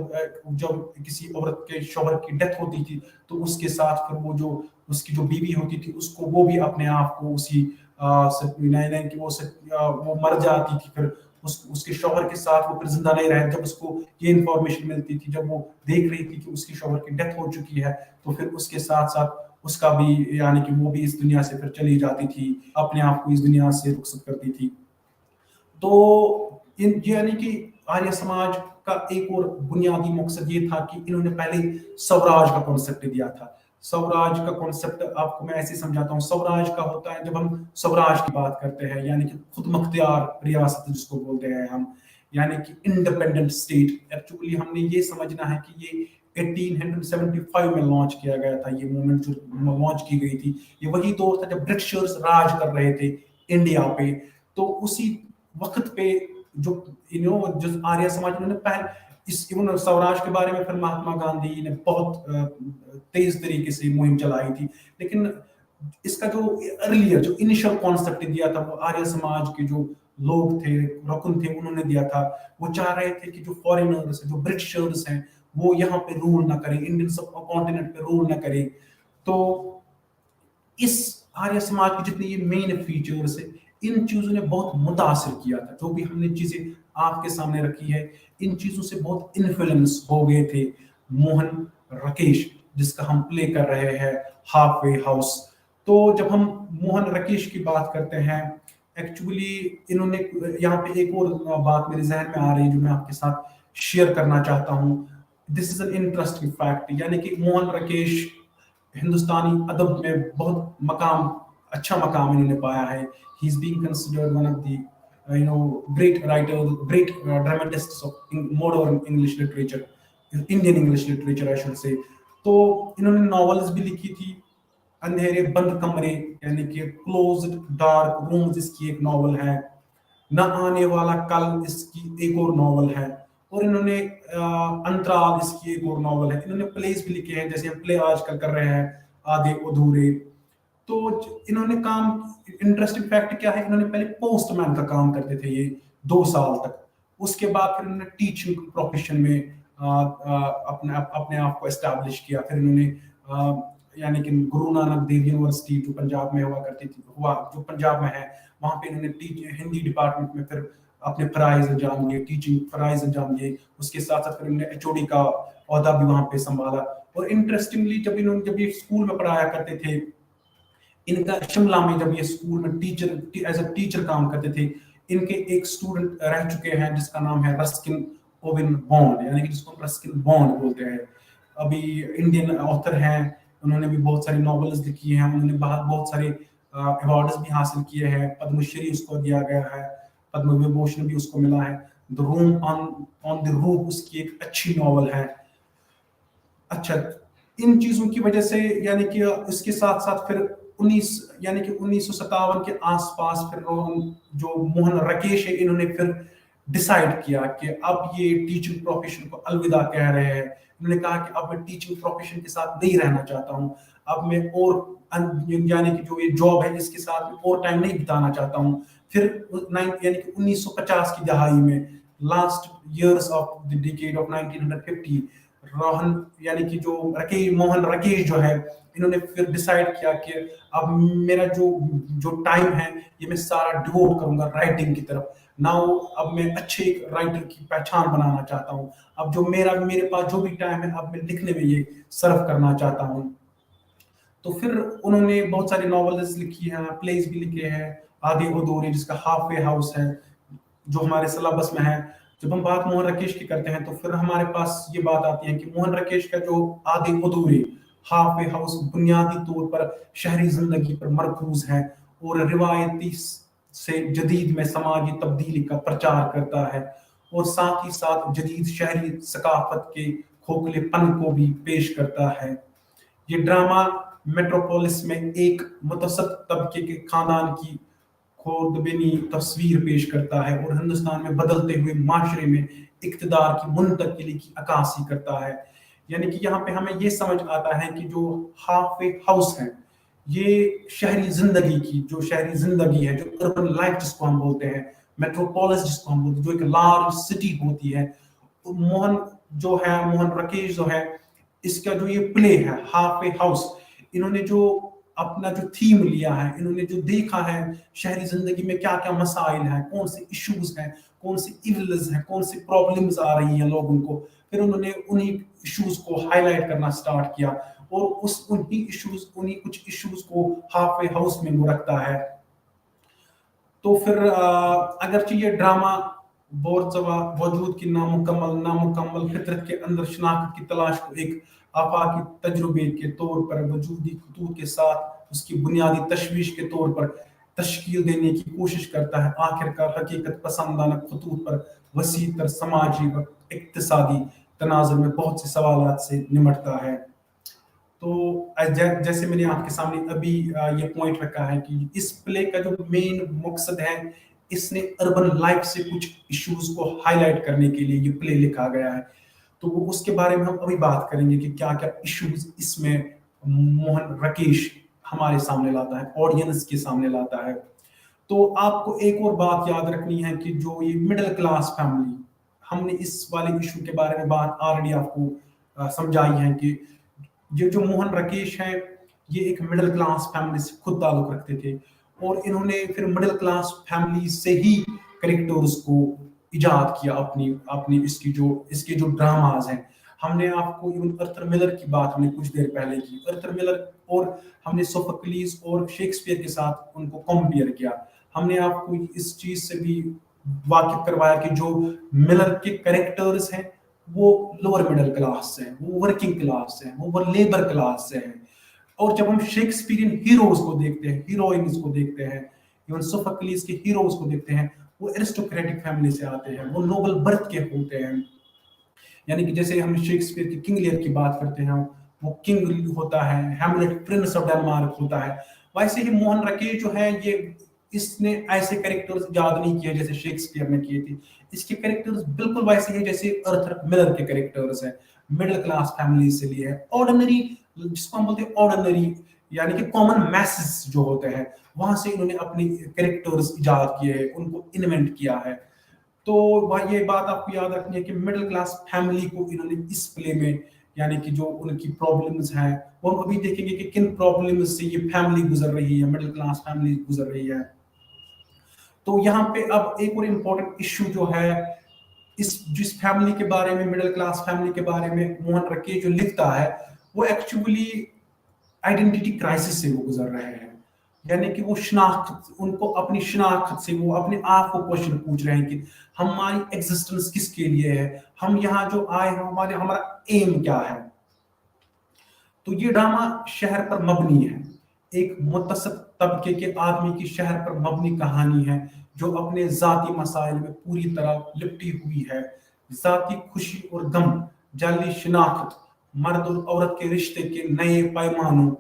जब किसी औरत के शोहर की डेथ होती थी तो उसके साथ फिर वो जो उसकी जो बीवी होती थी उसको वो भी अपने आप को उसी कि वो मर जाती थी, फिर उसके शौहर के साथ वो फिर जिंदा नहीं रहे। जब उसको ये इंफॉर्मेशन मिलती थी, जब वो देख रही थी कि उसकी शौहर की डेथ हो चुकी है, तो फिर उसके साथ साथ उसका भी यानी कि वो भी इस दुनिया से फिर चली जाती थी, अपने आप को इस दुनिया से रुखसत करती थी। तो यानी कि आर्य समाज का एक और बुनियादी मकसद ये था कि इन्होंने पहले स्वराज का कॉन्सेप्ट दिया था। स्वराज का कॉन्सेप्ट आपको मैं ऐसे समझाता हूँ। स्वराज का होता है जब हम स्वराज की बात करते हैं यानी कि खुद मुख्तियार रियासत जिसको बोलते हैं हम, यानी कि इंडिपेंडेंट स्टेट। एक्चुअली हमने ये समझना है कि ये 1875 में लॉन्च किया गया था। ये मूवमेंट जो लॉन्च की गई थी ये वही दौर था जब ब्रिटिशर्स राज कर रहे थे इंडिया पे। तो उसी वक्त पे जो जो आर्य समाज उन्होंने पहले इस स्वराज के बारे में फिर महात्मा गांधी ने बहुत तेज तरीके से मुहिम चलाई थी। लेकिन इसका जो अर्लियर जो इनिशियल कॉन्सेप्ट दिया था वो आर्य समाज के जो लोग थे, रकुन थे, उन्होंने दिया था। वो चाह रहे थे कि जो फॉरेनर्स जो ब्रिटिशर्स हैं वो यहाँ पे रूल ना करें, इंडियन सब कॉन्टिनेंट पे रूल ना करें। तो इस आर्य समाज की जितनी ये मेन फीचर्स है इन चीजों ने बहुत मुतासिर किया था। जो भी हमने चीजें आपके सामने रखी है इन चीजों से बहुत इन्फ्लुएंस हो गए थे मोहन राकेश, जिसका हम प्ले कर रहे हैं हाफ वे हाउस। तो जब हम मोहन राकेश की बात करते हैं, एक्चुअली इन्होंने यहाँ पे एक और बात मेरे जहन में आ रही है जो मैं आपके साथ शेयर करना चाहता हूँ। This is an interesting fact, यानी कि मोहन राकेश हिंदुस्तानी अदब में बहुत मकाम, अच्छा मकाम इन्होंने पाया है. He is being considered one of the great writer, great dramatists of modern English literature, Indian English literature I should say. तो इन्होंने नॉवेल्स भी लिखी थी. अंधेरे बंद कमरे यानी कि क्लोज्ड डार्क रूम्स इसकी एक नॉवल है. न आने वाला कल इसकी एक और नॉवल है. और इन्होंने अंतराल इसकी एक और नॉवल है. इन्होंने प्लेस भी लिखे हैं, जैसे हम प्ले आजकल कर रहे हैं आधे अधूरे. तो इन्होंने काम, इंटरेस्टिंग फैक्ट क्या है, इन्होंने पहले पोस्टमैन का काम करते थे ये 2 साल तक. उसके बाद फिर इन्होंने टीचिंग प्रोफेशन में अपने आप को एस्टैब्लिश किया. फिर इन्होंने यानी कि गुरु नानक देव यूनिवर्सिटी जो पंजाब में जो पंजाब में है, वहां पे इन्होंने हिंदी डिपार्टमेंट में फिर अपने फराइज अंजाम दिए, टीचिंग फराइज अंजाम दिए. उसके साथ साथ फिर इन्होंने एचओडी का ओहदा भी वहां पे संभाला. और इंटरेस्टिंगली जब ये स्कूल में पढ़ाया करते थे, इनका शिमला में जब ये स्कूल में एज अ टीचर काम करते थे, इनके एक स्टूडेंट रह चुके हैं जिसका नाम है रस्किन ओवेन बॉन्ड, यानी कि जिसको रस्किन बॉन्ड बोलते हैं. अभी इंडियन ऑथर हैं, उन्होंने भी बहुत सारी नॉवेल्स लिखी हैं. उन्होंने बहुत सारे अवार्ड्स भी हासिल किए हैं. पद्मश्री उसको दिया गया है, पद्म विभूषण भी उसको मिला है. The room on the roof उसकी एक अच्छी नॉवल है. अच्छा, इन चीजों की वजह से यानी कि इसके साथ साथ फिर 1957 के आसपास फिर जो मोहन राकेश है, इन्होंने फिर डिसाइड किया कि अब ये टीचिंग प्रोफेशन को अलविदा कह रहे हैं. इन्होंने कहा कि अब मैं टीचिंग प्रोफेशन के साथ नहीं रहना चाहता हूँ. अब मैं और यानी कि जो ये जॉब है इसके साथ और टाइम नहीं बिताना चाहता हूँ. फिर यानी कि 1950 की दहाई में, last years of the decade of 1950, यानी कि जो मोहन राकेश जो है, इन्होंने फिर डिसाइड किया कि अब मेरा जो टाइम है ये मैं सारा डिवोट करूंगा राइटिंग की तरफ. नाउ अब मैं अच्छे एक राइटर की पहचान बनाना चाहता हूँ. अब जो मेरे पास जो भी टाइम है, अब मैं लिखने में ये सर्व करना चाहता हूँ. तो फिर उन्होंने बहुत सारी नॉवेल्स लिखी हैं, प्लेस भी लिखे हैं. आधे अधूरे जिसका हाफ वे हाउस है, जो हमारे सिलेबस में है. जब हम बात मोहन राकेश की करते हैं तो फिर हमारे पास ये बात आती है कि मोहन राकेश का जो आधे अधूरे हाफ वे हाउस बुनियादी तौर पर शहरी जिंदगी पर मरकूज है और रिवायती से जदीद में समाजी तब्दीली का प्रचार करता है, और साथ ही साथ जदीद शहरी सकाफत के खोखलेपन को भी पेश करता है. ये ड्रामा मेट्रोपोलिस में एक मुतवस्सित तबके के खानदान की खुर्दबिनी तस्वीर पेश करता है और हिंदुस्तान में बदलते हुए माशरे में इक्तदार की मुंतकिली की अक्कासी करता है. यानी कि यहाँ पे हमें ये समझ आता है कि जो हाफ वे हाउस है, ये शहरी जिंदगी है, जो अर्बन लाइफ जिसको हम बोलते हैं, मेट्रोपोलिस जिसको हम बोलते हैं, जो एक लार्ज सिटी होती है. तो मोहन राकेश जो है, इसका जो ये प्ले है हाफ वे हाउस, इन्होंने जो अपना जो थीम लिया है, इन्होंने जो देखा है शहरी जिंदगी में क्या क्या मसाइल हैं, कौन से इश्यूज हैं, कौन से इविल्स हैं, कौन सी प्रॉब्लम्स आ रही हैं लोगों को, फिर उन्होंने उन्हीं इश्यूज को हाईलाइट करना स्टार्ट किया. और उन्हीं कुछ इश्यूज को हाफ वे हाउस में वो रखता है. तो फिर अगरचे ये ड्रामा बोरचवा वजूद की नामुकम्मल फितरत के अंदर शनाख्त की तलाश को एक आफाकी तजुर्बे के तौर पर वजूदी खतूत के साथ उसकी बुनियादी तशवीश के तौर पर तश्कील देने की कोशिश करता है, आखिरकार हकीकत पसंदाना खतूत पर वसी तर समाजी व इक्तिसादी तनाजुर में बहुत से सवालात से निमटता है. तो जैसे मैंने आपके सामने अभी ये पॉइंट रखा है कि इस प्ले का जो मेन मकसद है, इसने अर्बन लाइफ से कुछ इश्यूज को हाईलाइट करने के लिए ये प्ले लिखा गया है. तो वो उसके बारे में हम अभी बात करेंगे कि क्या क्या इश्यूज इसमें मोहन राकेश हमारे सामने लाता है, ऑडियंस के सामने लाता है. तो आपको एक और बात याद रखनी है कि जो ये मिडिल क्लास फैमिली, हमने इस वाले इशू के बारे में बात ऑलरेडी आपको समझाई है कि ये जो मोहन राकेश है, ये एक मिडिल क्लास फैमिली से खुद ताल्लुक रखते थे, और इन्होंने फिर मिडिल क्लास फैमिली से ही कैरेक्टर्स को इजाद किया अपनी इसके जो ड्रामाज हैं. हमने आपको इवन अर्थर मिलर की बात हमने कुछ देर पहले की. अर्थर मिलर और हमने सोफोक्लिस और शेक्सपियर के साथ उनको कंपेयर किया. हमने आपको इस चीज से भी वाकिफ करवाया कि जो मिलर के कैरेक्टर्स हैं वो लोअर मिडिल क्लास से हैं, वो वर्किंग क्लास से हैं, वो लेबर क्लास से हैं। और जब हम शेक्सपियरियन हीरोज को देखते हैं, हीरोइंस को देखते हैं, इवन सोफोक्लिस के हीरोज को देखते हैं, वो एरिस्टोक्रेटिक फैमिली से आते हैं, वो नोबल बर्थ के होते हैं। यानी कि जैसे हम शेक्सपियर की किंग लियर की बात करते हैं, वो किंग होता है, हैमलेट प्रिंस ऑफ डेनमार्क होता है। वैसे ही मोहन रकेश जो है, ये इसने ऐसे कैरेक्टर्स याद नहीं किए जैसे शेक्सपियर ने किए थे। इसके कैरेक्टर्स बिल्कुल वैसे ही जैसे अर्थर मिलर के कैरेक्टर्स हैं, मिडिल क्लास फैमिली से लिए है, ऑर्डिनरी, जिसको हम बोलते हैं ऑर्डिनरी, यानी कि कॉमन मैसेस जो होते हैं, वहां से इन्होंने अपने कैरेक्टर्स इजाद किए हैं, उनको इन्वेंट किया है। तो वह ये बात आपको याद रखनी है कि मिडिल क्लास फैमिली को इन्होंने इस प्ले में, यानी कि जो उनकी प्रॉब्लम्स हैं, वो हम अभी देखेंगे कि किन प्रॉब्लम्स से ये फैमिली गुजर रही है, मिडिल क्लास फैमिली गुजर रही है। तो यहाँ पे अब एक और इम्पोर्टेंट इश्यू जो है, इस जिस फैमिली के बारे में, मिडिल क्लास फैमिली के बारे में मोहन रकेश जो लिखता है, वो एक्चुअली आइडेंटिटी क्राइसिस से वो गुजर रहे हैं। यानी कि वो शनाख्त, उनको अपनी शनाख्त से वो अपने आप को क्वेश्चन पूछ रहे हैं कि हमारी एग्जिस्टेंस किसके लिए है, हम यहाँ जो आए हैं, हमारा एम क्या है। तो ये ड्रामा शहर पर मबनी है, एक मुतसब तबके के आदमी की शहर पर मबनी कहानी है, जो अपने जाती मसाइल में पूरी तरह लिपटी हुई है। जाती खुशी और गम, जाली शिनाख्त, मर्द और औरत के रिश्ते के नए पैमानों,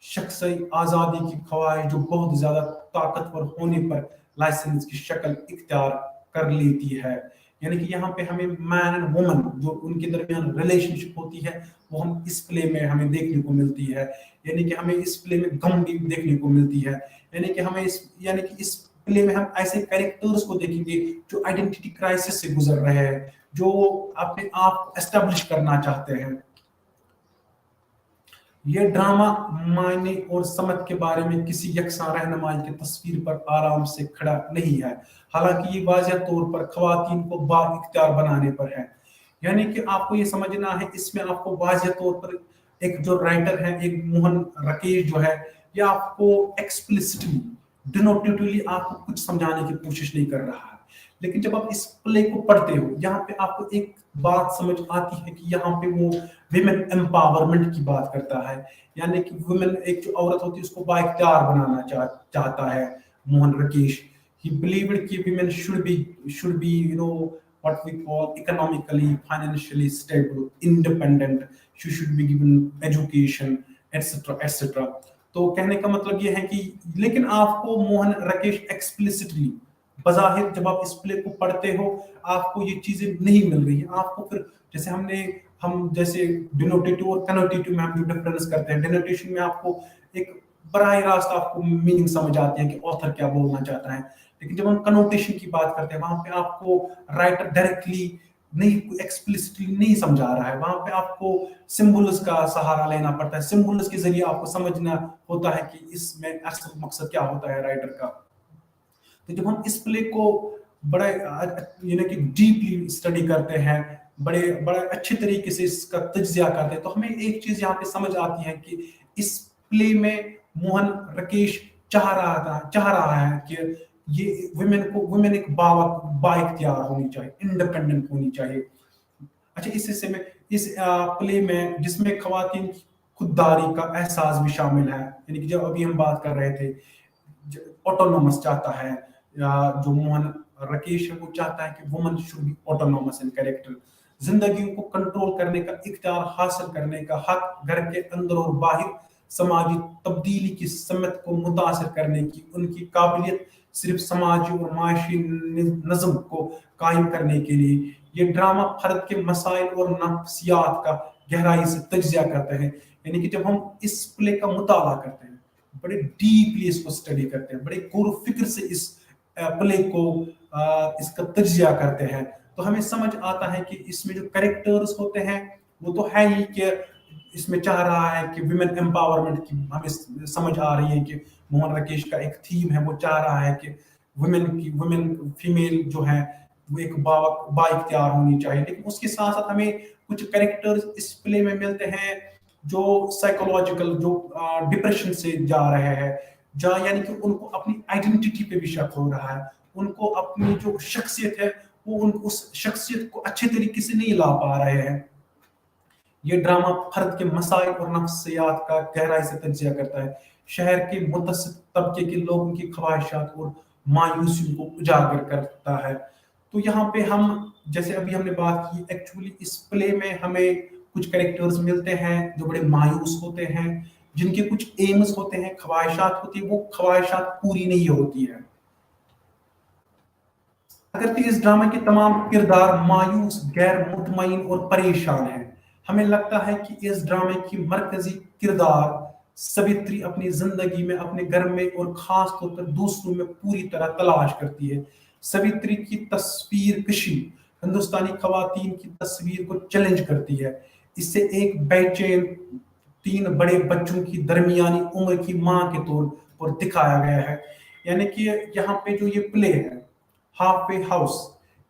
शख्सी आज़ादी की ख्वाहिश जो बहुत ज़्यादा ताकतवर होने पर लाइसेंस की शक्ल इख्तियार कर लेती है। यानी कि यहाँ पे हमें मैन एंड वुमन जो उनके दरमियान रिलेशनशिप होती है, वो हम इस प्ले में हमें देखने को मिलती है। यानी कि हमें इस प्ले में गम भी देखने को मिलती है। यानी कि इस प्ले में हम ऐसे कैरेक्टर्स को देखेंगे जो आइडेंटिटी क्राइसिस से गुजर रहे हैं, जो अपने आप एस्टेब्लिश करना चाहते हैं। ये ड्रामा मायने और समझ के बारे में किसी यकसा रहनुमाई की तस्वीर पर आराम से खड़ा नहीं है, हालांकि ये वाज़ेह तौर पर खवातीन को बाइख्तियार बनाने पर है। यानी कि आपको ये समझना है, इसमें आपको वाज़ेह तौर पर एक जो राइटर है, एक मोहन रकेश जो है, ये आपको एक्सप्लिसिटली, डिनोटेटिवली आपको कुछ समझाने की कोशिश नहीं कर रहा है। लेकिन जब आप इस प्ले को पढ़ते हो, यहाँ पे आपको एक बात समझ आती है कि यहाँ पे वो विमेन एम्पावरमेंट की बात करता है। यानी कि वुमेन, एक जो औरत होती है, उसको बाइख्तियार बनाना चाहता है मोहन रकेश। ही बिलीव्ड कि women should be what we call economically, financially stable, independent. She should be given education, etc etc. तो कहने का मतलब ये है कि, लेकिन आपको मोहन रकेश एक्सप्लिसिटली, बज़ाहिर जब आप इस प्ले को पढ़ते हो, आपको ये चीजें नहीं मिल रही है। आपको फिर जैसे हम जैसे डिनोटेटिव और कनोटेटिव में हम जो डिफरेंस करते हैं, डिनोटेशन में आपको एक बराह रास्त आपको मीनिंग समझ आती है कि ऑथर क्या बोलना चाहता है। लेकिन जब हम कनोटेशन की बात करते हैं, वहां पे आपको राइटर डायरेक्टली नहीं, एक्सप्लिसिटली नहीं समझा रहा है, वहां पे आपको सिंबल्स का सहारा लेना पड़ता है। सिंबल्स के जरिए आपको समझना होता है कि इसमें असल मकसद क्या होता है राइटर का। तो जब हम इस प्ले को बड़े यानी कि डीपली स्टडी करते हैं, बड़े अच्छे तरीके से इसका तज्जिया करते हैं, तो हमें एक चीज यहाँ पे समझ आती है कि इस प्ले में मोहन रकेश चाह रहा है कि ये वुमेन एक बाइख्तियार होनी चाहिए, इंडिपेंडेंट होनी चाहिए। अच्छा, इस हिस्से में, इस प्ले में, जिसमें खवातीन की खुददारी का एहसास भी शामिल है, यानी कि जब अभी हम बात कर रहे थे, ऑटोनोमस चाहता है, या जो मोहन रकेश है वो चाहता है कि woman should be autonomous in character, जिंदगी को कंट्रोल करने का इख्तियार हासिल करने का हक, घर के अंदर और बाहर समाजी तब्दीली की समत को मुतासर करने की उनकी काबिलियत सिर्फ समाजी और माशी नज़म को कायम करने के लिए। ये ड्रामा फर्द के मसाइल और नफ्सियात का गहराई से तज्जिया करते हैं। यानी कि जब हम इस प्ले का मुताला करते हैं, बड़े डीपली इसको स्टडी करते हैं, बड़े गौर फिक्र से इस प्ले को इसका तज्जिया करते हैं, तो हमें समझ आता है कि इसमें जो कैरेक्टर्स होते हैं, वो तो है ही कि इसमें चाह रहा है कि विमेन एम्पावरमेंट की हमें समझ आ रही है कि मोहन रकेश का एक थीम है, वो चाह रहा है कि वुमेन फीमेल जो है वो एक बाइख्तियार होनी चाहिए। लेकिन उसके साथ साथ हमें कुछ कैरेक्टर्स इस प्ले में मिलते हैं जो साइकोलॉजिकल, जो डिप्रेशन से जा रहे हैं, यानी कि उनको अपनी आइडेंटिटी पे भी शक हो रहा है, उनको अपनी जो शख्सियत है वो उस शख्सियत को अच्छे तरीके से नहीं ला पा रहे हैं। ये ड्रामा फर्द के मसाइल और नफ्सियात का गहराई से तज्जिया करता है, शहर के मुतवस्सित तबके के लोगों की ख्वाहिशात और मायूसियों को उजागर करता है। तो यहाँ पे हम, जैसे अभी हमने बात की, एक्चुअली इस प्ले में हमें कुछ कैरेक्टर्स मिलते हैं जो बड़े मायूस होते हैं, जिनके कुछ एम्स होते हैं, ख्वाहिशात होती है, वो ख्वाहिशात पूरी नहीं होती है। अगर इस ड्रामा के तमाम किरदार मायूस, गैर मुतमईन और परेशान हैं। हमें लगता है कि इस ड्रामे की मरकजी किरदार सवित्री अपनी जिंदगी में, अपने घर में और खास तौर पर दूसरों में पूरी तरह तलाश करती है। सवित्री की तस्वीर कशी हिंदुस्तानी खवातीन की तस्वीर को चैलेंज करती है। इससे एक बेचैन, 3 बड़े बच्चों की दरमियानी उम्र की मां के तौर पर दिखाया गया है। यानी कि यहाँ पे जो ये प्ले है हाफ वे हाउस,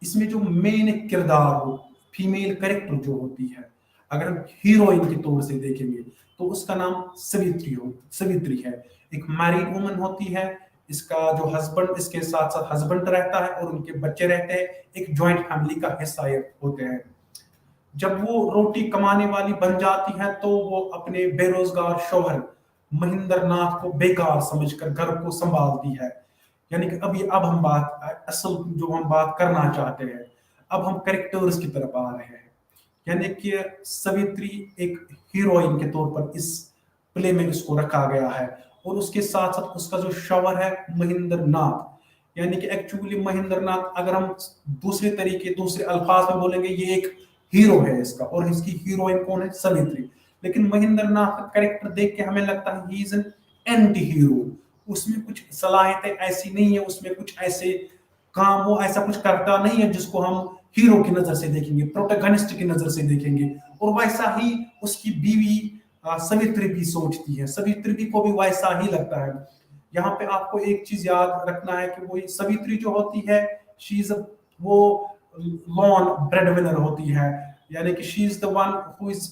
इसमें जो मेन किरदार हो, फीमेल कैरेक्टर जो होती है, अगर हम हीरोइन के तौर से देखेंगे तो उसका नाम सवित्री है। एक मैरिड वुमन होती है, इसका जो हस्बैंड, इसके साथ साथ हस्बैंड रहता है और उनके बच्चे रहते हैं, एक जॉइंट फैमिली का हिस्सा होते हैं। जब वो रोटी कमाने वाली बन जाती है तो वो अपने बेरोजगार शौहर महेंद्र नाथ को बेकार समझकर घर को संभालती है। यानी कि अब हम बात, असल जो हम बात करना चाहते हैं, अब हम कैरेक्टर्स की तरफ आ रहे हैं। यानी कि सवित्री एक हीरोइन के तौर पर इस प्ले में इसको रखा गया है, और उसके साथ साथ उसका जो शौहर है महेंद्र नाथ, यानी कि एक्चुअली महेंद्र नाथ, अगर हम दूसरे अल्फाज में बोलेंगे, ये एक हीरो है इसका, और इसकी हीरोइन कौन है? सवित्री। लेकिन महेंद्र नाथ का कैरेक्टर देख के हमें लगता है he is an anti hero. उसमें कुछ सलाहियतें ऐसी नहीं है, उसमें कुछ ऐसे काम, वो ऐसा कुछ करता नहीं है जिसको हम हीरो की नजर से देखेंगे, प्रोटैगनिस्ट की नजर से देखेंगे। और वैसा ही उसकी बीवी सवित्री भी सोचती है, सवित्री भी को भी वैसा ही लगता है। यहाँ पे आपको एक चीज याद रखना है कि वो सवित्री जो होती है, शी इज वो लॉन ब्रेड विनर होती है, यानी कि she is the one who is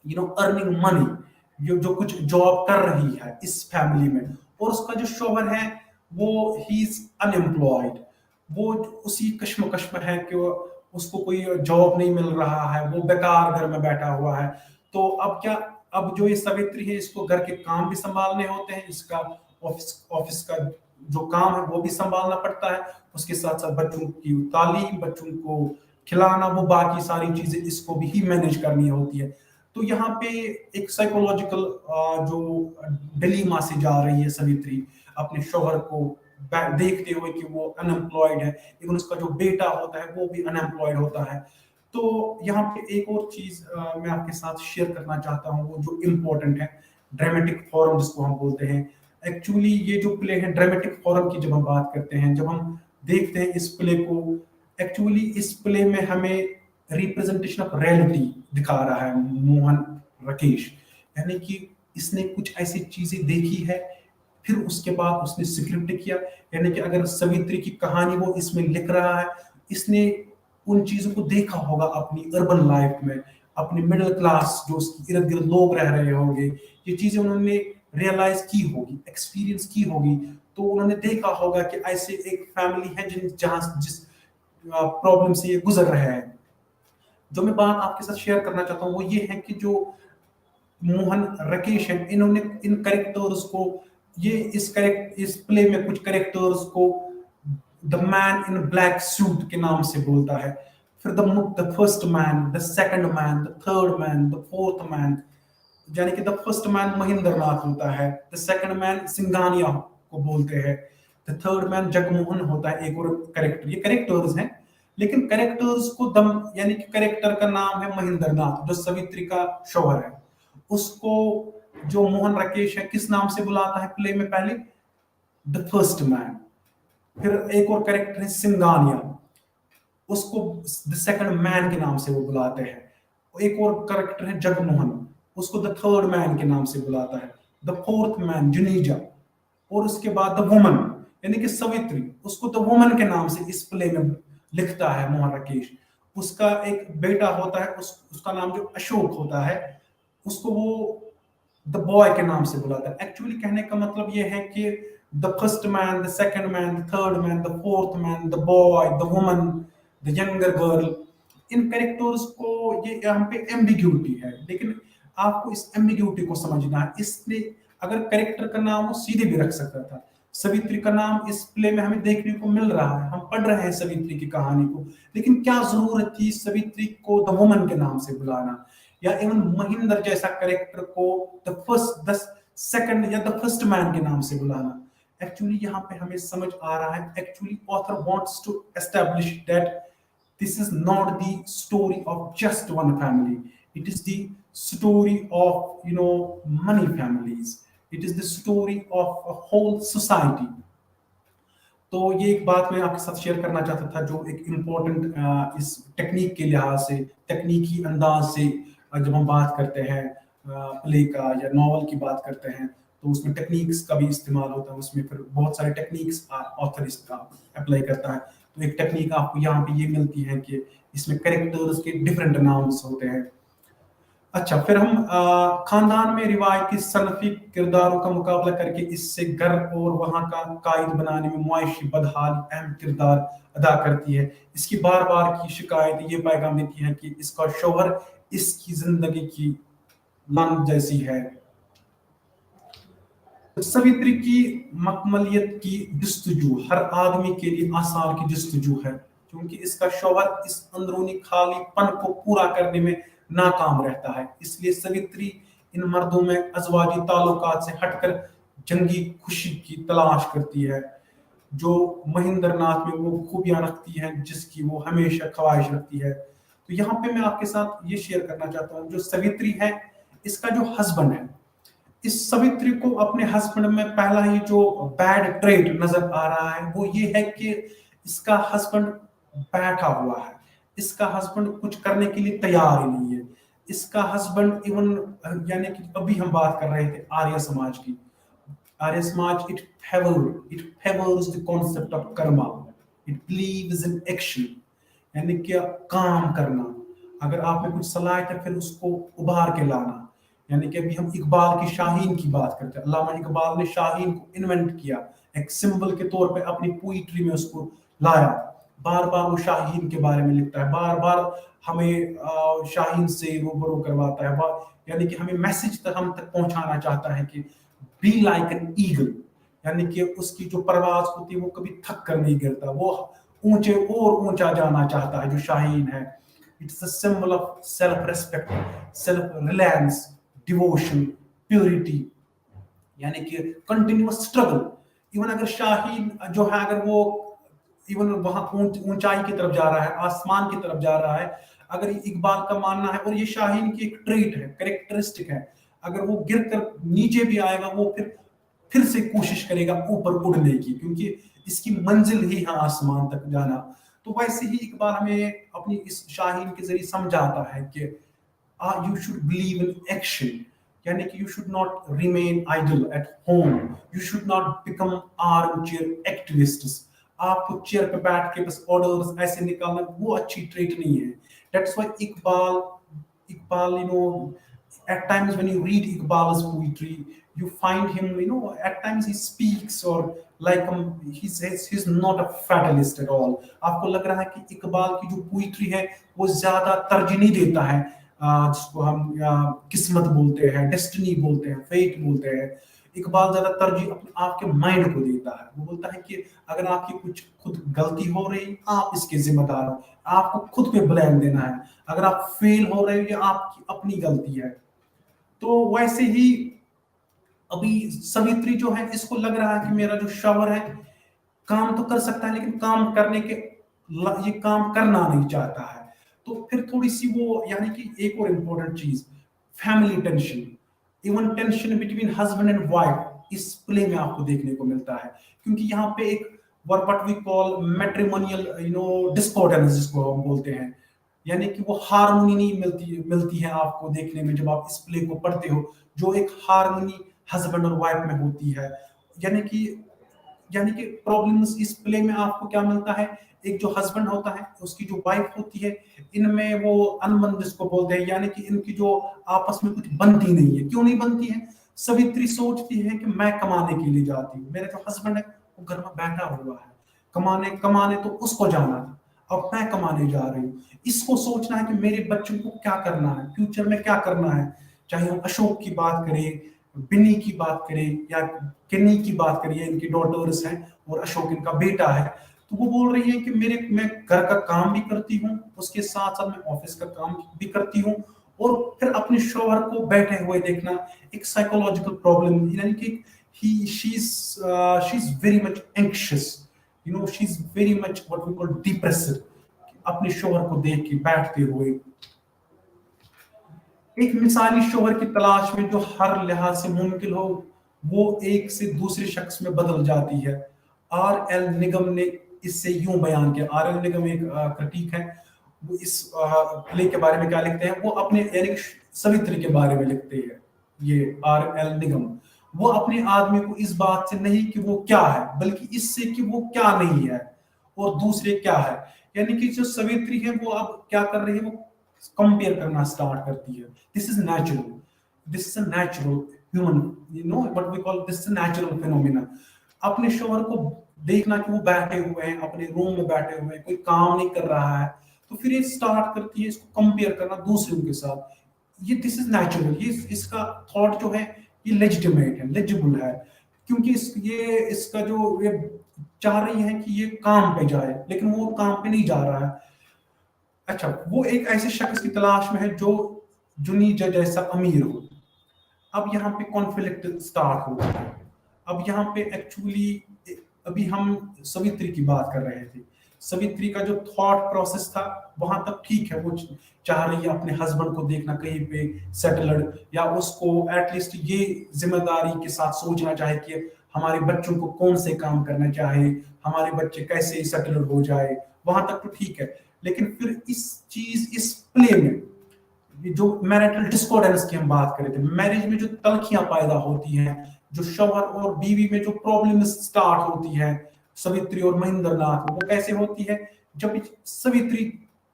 earning money, जो कुछ जॉब कर रही है इस फैमिली में। और उसका जो शौहर है वो ही इज अनएम्प्लॉयड, वो उसी कश्मकश में है कि उसको कोई जॉब नहीं मिल रहा है, वो बेकार घर में बैठा हुआ है। तो अब क्या, अब जो ये सवित्री है, इसको घर के काम भी संभालने होते हैं, इसका ऑफिस का जो काम है वो भी संभालना पड़ता है, उसके साथ साथ बच्चों की तालीम, बच्चों को खिलाना, वो बाकी सारी चीजें इसको भी ही मैनेज करनी होती है। तो यहाँ पे एक साइकोलॉजिकल जो डिलीमा से जा रही है सवित्री अपने शौहर को देखते हुए कि वो अनएम्प्लॉयड है, इवन उसका जो बेटा होता है वो भी अनएम्प्लॉयड होता है। तो यहाँ पे एक और चीज मैं आपके साथ शेयर करना चाहता हूँ, वो जो इम्पोर्टेंट है, ड्रामेटिक फॉर्म जिसको हम बोलते हैं। एक्चुअली ये जो प्ले है, ड्रामेटिक फॉर्म की जब हम बात करते हैं, जब हम देखते हैं इस प्ले को, एक्चुअली इस प्ले में हमें रिप्रेजेंटेशन ऑफ रियलिटी दिखा रहा है मोहन राकेश। यानी कि इसने कुछ ऐसी चीजें देखी है, फिर उसके बाद उसने स्क्रिप्ट किया। यानी कि अगर सवित्री की कहानी वो इसमें लिख रहा है, इसने उन चीजों को देखा होगा अपनी अर्बन लाइफ में, अपने मिडिल क्लास जो उसके इर्द गिर्द लोग रह रहे होंगे, ये चीजें उन्होंने रियलाइज की होगी, एक्सपीरियंस की होगी। तो उन्होंने देखा होगा कि ऐसे एक फैमिली है जिस प्रॉब्लम से ये गुजर रहे हैं। जो मैं बात आपके साथ शेयर करना चाहता हूँ वो ये है कि जो मोहन राकेश है, इन्होंने इन कैरेक्टर्स को, ये इस प्ले में कुछ कैरेक्टर्स को the man in black suit के नाम से बोलता है। फिर the first man, the second man, the third man, the fourth man, यानी कि the first man Mahendra Nath होता है, द सेकंड मैन सिंघानिया को बोलते हैं, द थर्ड मैन जगमोहन होता है, एक और कैरेक्टर। ये कैरेक्टर्स हैं, लेकिन कैरेक्टर्स को दम, यानी कि कैरेक्टर का नाम है महेंद्र नाथ जो सवित्री का शौहर है, उसको जो मोहन राकेश है किस नाम से बुलाता है प्ले में? पहले द फर्स्ट मैन। फिर एक और कैरेक्टर है सिंघानिया, उसको द सेकंड मैन के नाम से वो बुलाते हैं। एक और कैरेक्टर है जगमोहन, उसको द थर्ड मैन के नाम से बुलाता है। द फोर्थ मैन जुनीजा, और उसके बाद द वुमन, यानी कि सवित्री, उसको द वुमन के नाम से इस प्ले में लिखता है मोहन राकेश। उसका एक बेटा होता है, उसका नाम जो अशोक होता है, उसको वो द बॉय के नाम से बुलाता है। एक्चुअली कहने का मतलब ये है कि the first man, the second man, the third man, the fourth man, the boy, the woman, the younger girl, in characters को ये यहाँ पे एम्बिग्यूटी है, लेकिन आपको इस एम्बिग्यूटी को समझना है। इसलिए अगर कैरेक्टर का नाम वो सीधे भी रख सकता था। सवित्री का नाम इस प्ले में हमें देखने को मिल रहा है, हम पढ़ रहे हैं सवित्री की कहानी को, लेकिन क्या जरूरत थी सवित्री को द वुमन के नाम से बुलाना, या इवन महेंद्र जैसा कैरेक्टर को द सेकंड या द फर्स्ट मैन के नाम से बुलाना। एक्चुअली यहाँ पे हमें समझ आ रहा है, actually author wants to establish that this is not the story of just one family, it is the story of many families, it is the story of a whole society। तो ये एक बात मैं आपके साथ शेयर करना चाहता था, जो एक इम्पोर्टेंट इस टेक्निक के लिहाज से, तकनीकी अंदाज से जब हम बात करते हैं प्ले का या नॉवल की बात करते हैं, तो उसमें टेक्निक्स का भी इस्तेमाल होता है, उसमें फिर बहुत सारे टेक्निक्स ऑथर इसका अप्लाई करता है। तो एक टेक्निक आपको यहाँ पे ये मिलती है कि इसमें कैरेक्टर्स के डिफरेंट नाउन्स होते हैं। अच्छा, फिर हम खानदान में रिवायती सनफी किरदारों का मुकाबला करके इससे घर और वहां का कायद बनाने में मुआशी बदहाली अहम किरदार अदा करती है। इसकी बार बार की शिकायत ये पैगाम देती है कि इसका शौहर इसकी जिंदगी की लन जैसी है। सवित्री की मकमलियत की जस्तजू हर आदमी के लिए आसार की जस्तजू है, क्योंकि इसका शौहर इस अंदरूनी खालीपन को पूरा करने में नाकाम रहता है। इसलिए सवित्री इन मर्दों में अज़वाजी ताल्लुकात से हटकर जंगी खुशी की तलाश करती है, जो महेंद्र नाथ में वो खूबियां रखती हैं जिसकी वो हमेशा ख्वाहिश रखती है। तो यहाँ पे मैं आपके साथ ये शेयर करना चाहता हूँ, जो सवित्री है, इसका जो हस्बैंड है, इस सवित्री को अपने हस्बैंड में पहला ही जो बैड ट्रेट नजर आ रहा है वो ये है कि इसका हस्बैंड बैठा हुआ है, इसका हस्बैंड कुछ करने के लिए तैयार ही नहीं है। इसका हस्बैंड इवन, यानी कि अभी हम बात कर रहे थे आर्य समाज की, Arya Samaj it favours the concept of Karma, it believes in action, यानी कि काम करना। अगर आप में कुछ सलाहियत है फिर उसको उभार के लाना। यानी कि अभी हम इकबाल की शाहीन की बात करते हैं, अल्लामा इकबाल ने शाहीन को इन्वेंट किया, एक सिंबल के तौर पे अपनी पोइट्री में उसको लाया। बार बार वो शाहीन के बारे में लिखता है, बार बार हमें शाहीन से रूबरू करवाता है, यानी कि हमें मैसेज तक हम तक पहुंचाना चाहता है कि बी लाइक एन ईगल, यानी कि उसकी जो परवाज होती है वो कभी थक कर नहीं गिरता, वो ऊंचे और ऊंचा जाना चाहता है जो शाहीन है। It's a symbol of self respect, self reliance, devotion, purity, यानी कि कंटिन्यूअस स्ट्रगल। इवन अगर शाहीन जो है, अगर वो इवन वहां ऊंचाई की तरफ जा रहा है, आसमान की तरफ जा रहा है, अगर इकबाल का मानना है, और ये शाहीन की एक ट्रेट है, कैरेक्टरिस्टिक है, अगर वो गिर कर नीचे भी आएगा वो फिर से कोशिश करेगा ऊपर उड़ने की, क्योंकि इसकी मंजिल ही है आसमान तक जाना। तो वैसे ही इकबाल हमें अपनी इस शाहीन के जरिए समझाता है कि you should believe in action, यानी कि you should not remain idle at home, you should not become armchair activists। आपको चेयर पे बैठ के बस ऑर्डर्स ऐसे निकालना वो अच्छी ट्रेट नहीं है। That's why Iqbal at times when you read Iqbal's poetry you find him, at times he speaks or like he's not a fatalist at all। आपको लग रहा है कि इकबाल की जो पोइट्री है वो ज्यादा तरजीह नहीं देता है जिसको हम किस्मत बोलते हैं, डेस्टिनी बोलते हैं, फेट बोलते हैं। इकबाल ज्यादा तरजीह अपने आपके माइंड को देता है। वो बोलता है कि अगर आपकी कुछ खुद गलती हो रही, आप इसके जिम्मेदार हो, आपको खुद पे ब्लेम देना है। अगर आप फेल हो रहे हो, ये आपकी अपनी गलती है। तो वैसे ही अभी सवित्री जो है, इसको लग रहा है कि मेरा जो शौहर है काम तो कर सकता है, लेकिन काम करने के ये काम करना नहीं चाहता है। तो फिर थोड़ी सी वो, यानी कि एक और इम्पोर्टेंट चीज, family tension, even tension between husband and wife इस प्ले में आपको देखने को मिलता है, क्योंकि यहाँ पे एक व्हाट वी कॉल मैट्रिमोनियल डिस्कॉर्डेंस जिसको हम बोलते हैं, यानी कि वो हार्मोनी नहीं मिलती है आपको देखने में जब आप इस प्ले को पढ़ते हो, जो एक हार्मोनी हस्बैंड और वाइफ में होती है। यानी कि प्रॉब्लम्स इस प्ले में आपको क्या मिलता है, एक जो हस्बैंड होता है, उसकी जो वाइफ होती है, इनमें वो अनबन जिसको बोलते हैं, यानी कि इनकी जो आपस में कुछ बनती नहीं है। क्यों नहीं बनती है? सवित्री सोचती है कि मैं कमाने के लिए जाती हूँ, मेरा जो हस्बैंड है वो घर में बैठा हुआ है, कमाने तो उसको जाना था। अब मैं कमाने जा रही हूँ। इसको सोचना है कि मेरे बच्चों को क्या करना है, फ्यूचर में क्या करना है। चाहे हम अशोक की बात करें, बिन्नी की बात करें, या किन्नी की बात करें, इनकी डॉटर्स हैं और अशोक इनका बेटा है, तो वो बोल रही है कि मैं घर का काम भी करती हूँ, उसके साथ साथ मैं ऑफिस का काम भी करती हूँ, और फिर अपने शौहर को बैठे हुए देखना एक साइकोलॉजिकल प्रॉब्लम, यानी कि she's very much anxious, she's very much what we call depressive, अपने शौहर को देख के बैठते हुए। एक मिसाली शौहर की तलाश में जो हर लिहाज से मुमकिन हो, वो एक से दूसरे शख्स में बदल जाती है। आर एल निगम ने इससे यूं बयान किया। आर एल निगम एक क्रिटिक है, वो इस प्ले के बारे में क्या लिखते हैं, वो अपने यानी कि सवित्री के बारे में लिखते हैं। ये आर एल निगम, वो अपने आदमी को इस बात से नहीं कि वो क्या है, बल्कि इससे कि वो क्या नहीं है और दूसरे क्या है। यानी कि जो सवित्री है वो अब क्या कर रही है, वो कंपेयर करना स्टार्ट करती है। This is natural, this is a natural human, what we call this natural phenomena. अपने शौहर को देखना कि वो बैठे हुए हैं, अपने रूम में बैठे हुए हैं, कोई काम नहीं कर रहा है, तो फिर ये स्टार्ट करती है इसको कंपेयर करना दूसरों के साथ। ये दिस इज नेचुरल, ये इसका थॉट जो है ये लेजिटिमेट है, लेजिबल है, क्योंकि इसका जो ये चाह रही है कि ये काम पे जाए, लेकिन वो काम पे नहीं जा रहा है। अच्छा, वो एक ऐसे शख्स की तलाश में है जो जुनीजा जैसा अमीर हो। अब यहाँ पे कॉन्फ्लिक्ट स्टार्ट होता है। अब यहाँ पे एक्चुअली अभी हम सवित्री की बात कर रहे थे। सवित्री का जो थॉट प्रोसेस था वहां तक ठीक है, वो चाह रही है अपने हस्बैंड को देखना कहीं पे सेटल्ड, या उसको एटलीस्ट ये जिम्मेदारी के साथ सोचना चाहे कि हमारे बच्चों को कौन से काम करना चाहे, हमारे बच्चे कैसे सेटल्ड हो जाए, वहां तक तो ठीक है। लेकिन फिर इस प्ले में जो मैरिटल डिस्कॉर्डेंस की हम बात कर रहे थे, मैरिज में जो तलखियां पैदा होती हैं, जो शौहर और बीवी में जो प्रॉब्लम स्टार्ट होती है सवित्री और महेंद्र नाथ, वो कैसे होती है, जब सवित्री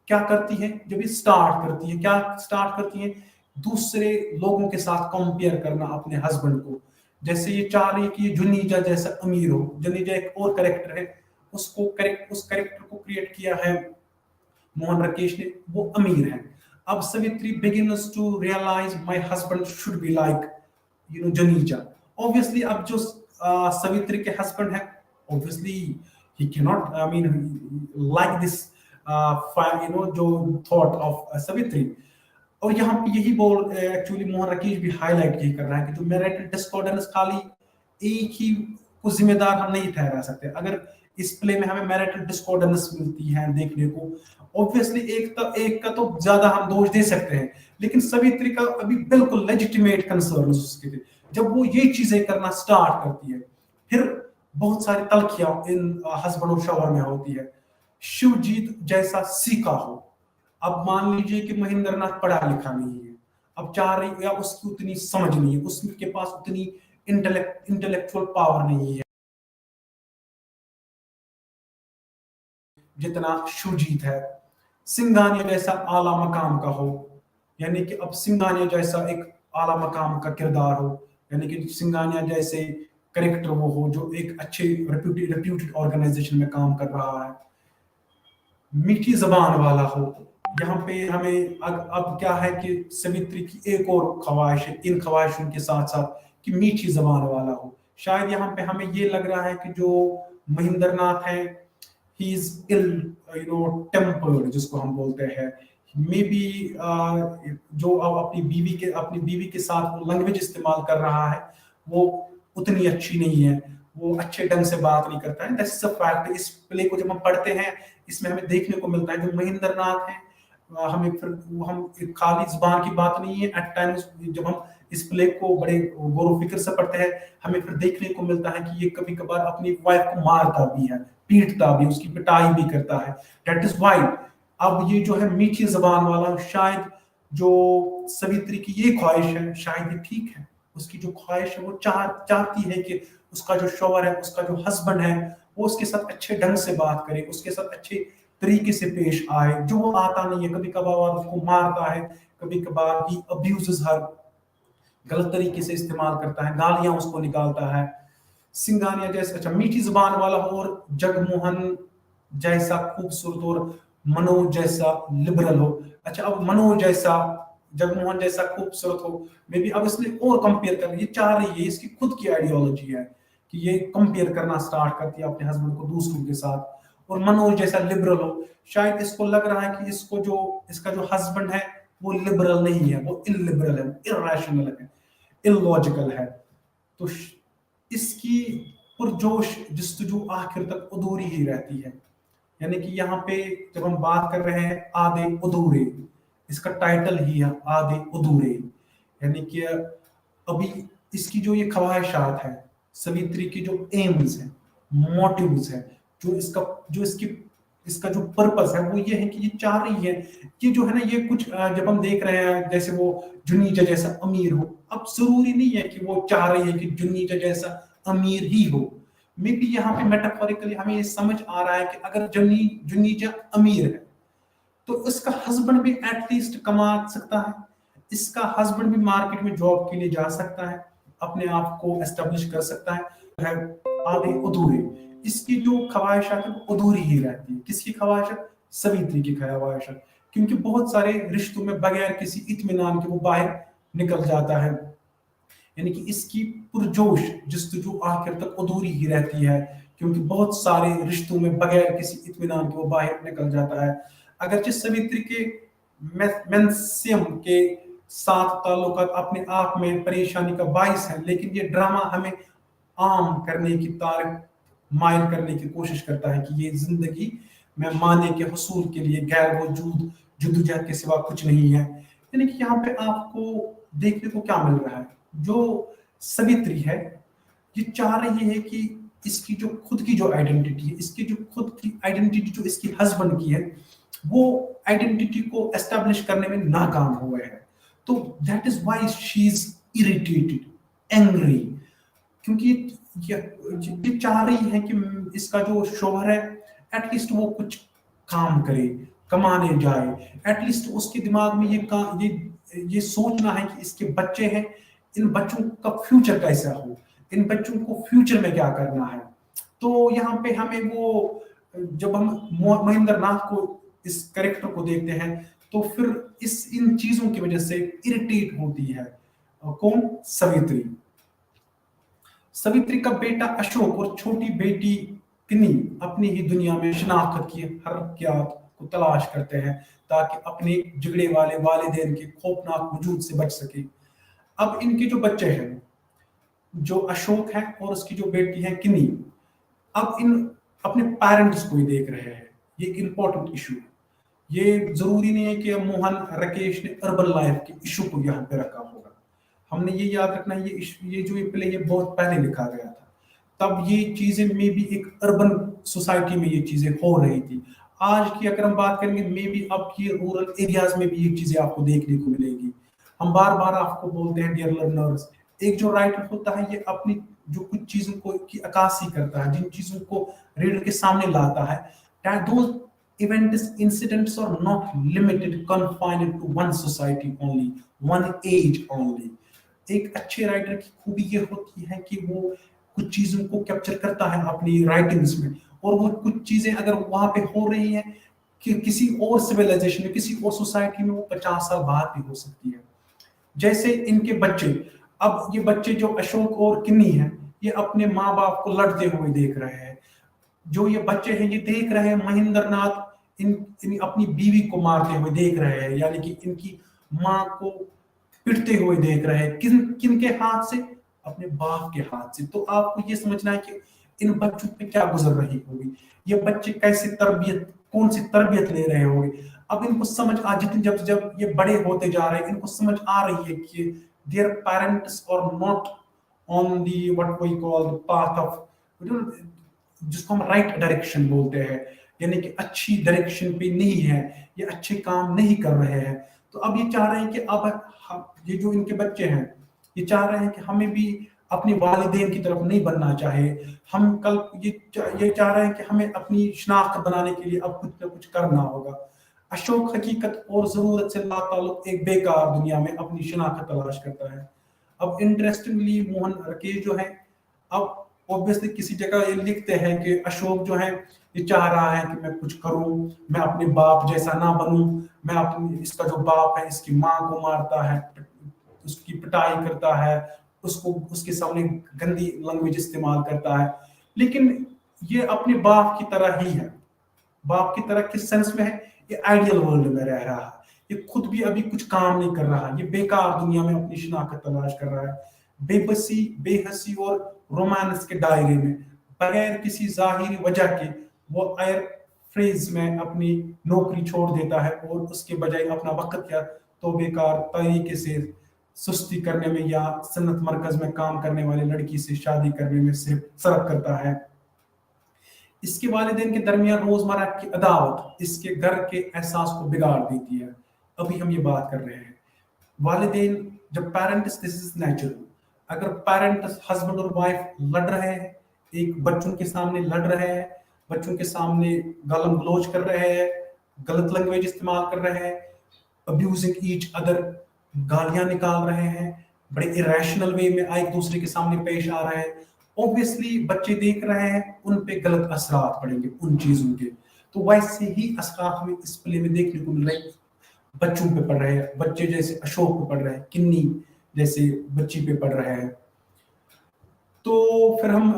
क्या करती है, जब ये स्टार्ट करती है, क्या स्टार्ट करती है, दूसरे लोगों के साथ कंपेयर करना अपने हस्बैंड को। जैसे ये चाह रही है कि ये जुनीजा जैसा अमीर हो। जुनीजा एक और करेक्टर है, उस करेक्टर को क्रिएट किया है मोहन राकेश ने, वो अमीर है। अब Savitri begins to realize my husband should be like Janeja. Obviously अब जो सवित्री के हस्बैंड है, obviously he cannot like this जो thought of सवित्री। और यहाँ पे यही बोल एक्चुअली मोहन राकेश भी हाईलाइट यही कर रहा है कि जो मैरिटल डिस्कॉर्डेंस खाली एक ही को जिम्मेदार हम नहीं ठहरा सकते। अगर इस प्ले में हमें मैरिटल डिस्कॉर्डेंस मिलती है देखने को, ऑब्वियसली एक का तो ज्यादा हम दोष दे सकते हैं, लेकिन सवित्री का अभी बिल्कुल लेजिटिमेट कंसर्न उसके थे। जब वो ये चीजें करना स्टार्ट करती है, फिर बहुत सारी तलखियां इन हस्बैंड और शौहर में होती है। शिवजीत जैसा सीखा हो, अब मान लीजिए कि महेंद्र नाथ पढ़ा लिखा नहीं है, अब चाह रही या उसकी उतनी समझ नहीं है, उसके पास उतनी इंटेलेक्चुअल पावर नहीं है जितना शिवजीत है। सिंघानिया जैसा आला मकाम का हो, यानी कि अब सिंघानिया जैसा एक आला मकाम का किरदार हो, यानी कि सिंघानिया जैसे करेक्टर वो हो जो एक अच्छे रेप्यूटेड ऑर्गेनाइजेशन में काम कर रहा है, मीठी जबान वाला हो। यहाँ पे हमें अब क्या है कि सवित्री की एक और ख्वाहिश है इन ख्वाहिशों के साथ साथ कि मीठी जबान वाला हो। शायद यहाँ पे हमें ये लग रहा है कि जो महेंद्र नाथ है ही इज इल टेम्पर्ड, जिसको हम बोलते हैं मे बी जो अब अपनी बीवी के साथ वो लैंग्वेज इस्तेमाल कर रहा है वो उतनी अच्छी नहीं है, वो अच्छे ढंग से बात नहीं करता है। That's a fact. इस प्ले को जब हम पढ़ते हैं इसमें हमें देखने को मिलता है जो महेंद्र नाथ है, हमें फिर हम खाली जुबान की बात नहीं है। एट टाइम्स जब हम इस प्ले को बड़े गौर फिक्र से पढ़ते हैं, हमें फिर देखने को मिलता है कि ये कभी कभार अपनी वाइफ को मारता भी है, पीटता भी, उसकी पिटाई भी करता है। दैट इज वाई अब ये जो है मीठी जबान वाला, शायद जो सवित्री की ये ख्वाहिश है शायद ये ठीक है। उसकी जो ख्वाहिश है वो चाहती है कि उसका जो शौहर है, उसका जो हस्बैंड है, वो उसके साथ अच्छे ढंग से बात करे, उसके साथ अच्छे तरीके से पेश आए, जो वो आता नहीं है। कभी कभार उसको मारता है, कभी कभार ही अब्यूजेस हर, गलत तरीके से इस्तेमाल करता है, गालियां उसको निकालता है। सिंघानिया जैसे अच्छा मीठी जुबान वाला हो और जगमोहन जैसा खूबसूरत और मनोज जैसा लिबरल हो। अच्छा, अब मनोज जैसा, जगमोहन जैसा खूबसूरत हो, मे बी अब इसने और कंपेयर कर, ये चाह रही है, इसकी खुद की आइडियोलॉजी है कि ये कंपेयर करना स्टार्ट करती है अपने हस्बैंड को दूसरों के साथ। और मनोज जैसा लिबरल हो, शायद इसको लग रहा है कि इसको जो इसका जो हस्बैंड है वो लिबरल नहीं है, वो इलिबरल है, इरेशनल है, इलॉजिकल है। तो इसकी पुरजोश जस्तजू आखिर तक अधूरी ही रहती है। यानी कि यहाँ पे जब हम बात कर रहे हैं आधे अधूरे, इसका टाइटल ही है आधे अधूरे। यानी कि अभी इसकी जो ये ख्वाहिशात है, सवित्री की जो एम्स है, मोटिव्स है, जो इसका जो इसकी इसका जो पर्पस है वो ये है कि ये चाह रही है कि जो है ना, ये कुछ जब हम देख रहे हैं जैसे वो जुनीजा जैसा अमीर हो, अब जरूरी नहीं है कि वो चाह रही है कि जुनीजा जैसा अमीर ही हो। मे बी यहाँ पे मेटाफोरिकली हमें ये समझ आ रहा है कि अगर जुनीजा अमीर है तो इसका हस्बैंड भी एटलीस्ट कमा सकता है, इसका हस्बैंड भी मार्केट में जॉब के लिए जा सकता है, अपने आप को एस्टेब्लिश कर सकता है आधे अधूरे। इसकी जो ख्वाहिशात है वो अधूरी ही रहती है। किसकी ख्वाहिशात? सवित्री की ख्वाहिशात। क्योंकि बहुत सारे रिश्तों में बगैर किसी इत्मीनान के वो बाहर निकल जाता है। यानी कि इसकी पुरजोश जस्तजू आखिर तक अधूरी ही रहती है, क्योंकि बहुत सारे रिश्तों में बगैर किसी इत्मीनान के वो बाहर निकल जाता है। अगरचे सवित्री के मेंसियम के साथ ताल्लुकात अपने आप में परेशानी का बाइस है, लेकिन ये ड्रामा हमें आम करने की तारीफ माइल करने की कोशिश करता है कि ये जिंदगी में माने के हसूल के लिए गैर वजूद जद्दोजहद के सिवा कुछ नहीं है। यानी कि यहाँ पे आपको देखने को क्या मिल रहा है, जो सवित्री है ये चाह रही है कि इसकी जो खुद की जो आइडेंटिटी है, इसकी जो खुद की आइडेंटिटी जो इसकी हस्बैंड की है, वो आइडेंटिटी को एस्टेब्लिश करने में नाकाम हुए हैं। तो that is why she is irritated, angry, क्योंकि ये चाह रही है कि इसका जो शोहर है एटलीस्ट वो कुछ काम करे, कमाने जाए, एटलीस्ट उसके दिमाग में ये सोचना है कि इसके बच्चे हैं, इन बच्चों का फ्यूचर कैसा हो, इन बच्चों को फ्यूचर में क्या करना है। तो यहाँ पे हमें वो, जब हम महेंद्र नाथ को, इस कैरेक्टर को देखते हैं, तो फिर इन चीजों की वजह से इरिटेट होती है कौन? सवित्री। सवित्री का बेटा अशोक और छोटी बेटी किन्नी अपनी ही दुनिया में शनाख्त की हर हरकियात को तलाश करते हैं ताकि अपने झगड़े वाले वालिदैन के खौफनाक वजूद से बच सके। अब इनके जो बच्चे हैं, जो अशोक है और उसकी जो बेटी है किन्नी, अब इन अपने पेरेंट्स को ही देख रहे हैं। ये एक इंपॉर्टेंट इशू है। ये जरूरी नहीं है कि मोहन राकेश ने अर्बन लाइफ के इशू को यहाँ पे रखा होगा। हमने ये याद रखना है, ये जो ये प्ले ये बहुत पहले लिखा गया था, तब ये चीजें मे बी एक अर्बन सोसाइटी में ये चीजें हो रही थी। आज की अगर हम बात करेंगे, मे बी अब की रूरल एरियाज में भी ये चीजें आपको देखने को मिलेगी। हम बार बार आपको बोलते हैं डियर लर्नर्स, एक जो राइटर होता है ये अपनी जो कुछ चीजों को की अक्कासी करता है, जिन चीजों को रीडर के सामने लाता है, those events, incidents are not limited, confined to one society only, one age only. एक अच्छे राइटर की खूबी ये होती है कि वो कुछ चीजों को कैप्चर करता है अपनी राइटिंग्स में, और वो कुछ चीजें अगर वहां पे हो रही है कि किसी और सिविलाइजेशन में, किसी और सोसाइटी में, वो 50 साल बाद भी हो सकती है। जैसे इनके बच्चे, अब ये बच्चे जो अशोक और किन्नी है, ये अपने माँ बाप को लड़ते हुए देख रहे हैं। जो ये बच्चे हैं ये देख रहे हैं महेंद्र नाथ इन अपनी बीवी को मारते हुए देख रहे हैं, यानी कि इनकी माँ को पिटते हुए देख रहे हैं। किन के हाथ से? अपने बाप के हाथ से। तो आपको ये समझना है कि इन बच्चों पे क्या गुजर रही होगी, ये बच्चे कैसे तरबियत, कौन सी तरबियत ले रहे होंगे। अब इनको समझ आ, जितने जब जब ये बड़े होते जा रहे हैं, इनको समझ आ रही है कि their parents are not on the what we call the path of, जिसको हम राइट डायरेक्शन बोलते हैं, यानी कि अच्छी डायरेक्शन पे नहीं है, ये अच्छे काम नहीं कर रहे हैं। तो अब ये चाह रहे हैं कि अब ये जो इनके बच्चे हैं ये चाह रहे हैं कि हमें भी अपने वालिदैन की तरफ नहीं बनना चाहे, हम कल ये चाह रहे हैं कि हमें अपनी शनाख्त बनाने के लिए अब कुछ ना कुछ करना होगा। अशोक हकीकत और जरूरत से लाताल्लुक एक बेकार दुनिया में अपनी शनाख्त तलाश करता है। अब इंटरेस्टिंगली मोहन राकेश जो है, अब ऑब्वियसली किसी जगह ये लिखते हैं कि अशोक जो है ये चाह रहा है कि मैं कुछ करूं, मैं अपने बाप जैसा ना बनूं, मैं अपनी, इसका जो बाप है इसकी माँ को मारता है, उसकी पिटाई करता है, उसको उसके सामने गंदी लैंग्वेज इस्तेमाल करता है। लेकिन ये अपने बाप की तरह ही है। बाप की तरह किस सेंस में है? ये आइडियल वर्ल्ड में रह रहा है, ये खुद भी अभी कुछ काम नहीं कर रहा, ये बेकार दुनिया में अपनी शिनाख्त तलाश कर रहा है, बेबसी, बेहसी और रोमांस के दायरे में, बगैर किसी जाहिरी वजह के वो एयर फ्रेज में अपनी नौकरी छोड़ देता है और उसके बजाय अपना वक्त या तो बेकार तरीके से सुस्ती करने में या सन्नत मरकज में काम करने वाली लड़की से शादी करने में सिर्फ सर्फ करता है। इसके वालिदैन के दरमियान रोजमर्रा की अदावत इसके घर के एहसास को बिगाड़ देती है। अभी हम ये बात कर रहे हैं वालिदैन, जब पेरेंट्स, दिस इज नेचुरल, अगर पेरेंट्स हस्बैंड और वाइफ लड़ रहे हैं, एक बच्चों के सामने लड़ रहे हैं, बच्चों के सामने गालम गलोच कर रहे हैं, गलत लैंग्वेज इस्तेमाल कर रहे हैं, अब्यूजिंग ईच अदर, गालियां निकाल रहे हैं, बड़े इरेशनल वे में एक दूसरे के सामने पेश आ रहे हैं, ऑब्वियसली बच्चे देख रहे हैं, उन पे गलत असरात पड़ेंगे उन चीजों के। तो वैसे ही असरात हमें इस प्ले में देखने को मिल रहे हैं, बच्चों पे पड़ रहे हैं, बच्चे जैसे अशोक पे पड़ रहे हैं, किन्नी जैसे बच्ची पे पड़ रहे हैं। तो फिर हम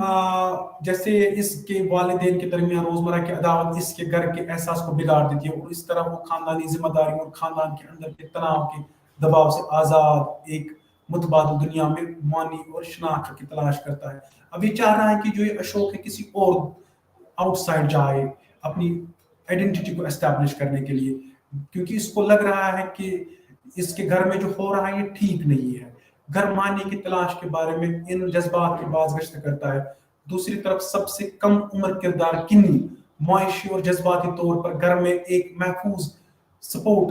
जैसे इसके वालिदैन के दरमियान रोजमर्रा की अदावत इसके घर के एहसास को बिगाड़ देती है और इस तरह वो खानदानी जिम्मेदारी और खानदान के अंदर के तनाव के दबाव से आजाद एक मुतबादल दुनिया में मानी और शनाख्त की तलाश करता है। अब ये चाह रहा है कि जो ये अशोक है किसी और आउटसाइड जाए अपनी आइडेंटिटी को एस्टैब्लिश करने के लिए, क्योंकि इसको लग रहा है कि इसके घर में जो हो रहा है ये ठीक नहीं है। घर मानने की तलाश के बारे में इन जज्बात की बाज़गश्त करता है। दूसरी तरफ सबसे कम उम्र किरदार किन्नी मुआशी और जज्बाती तौर पर घर में एक महफूज सपोर्ट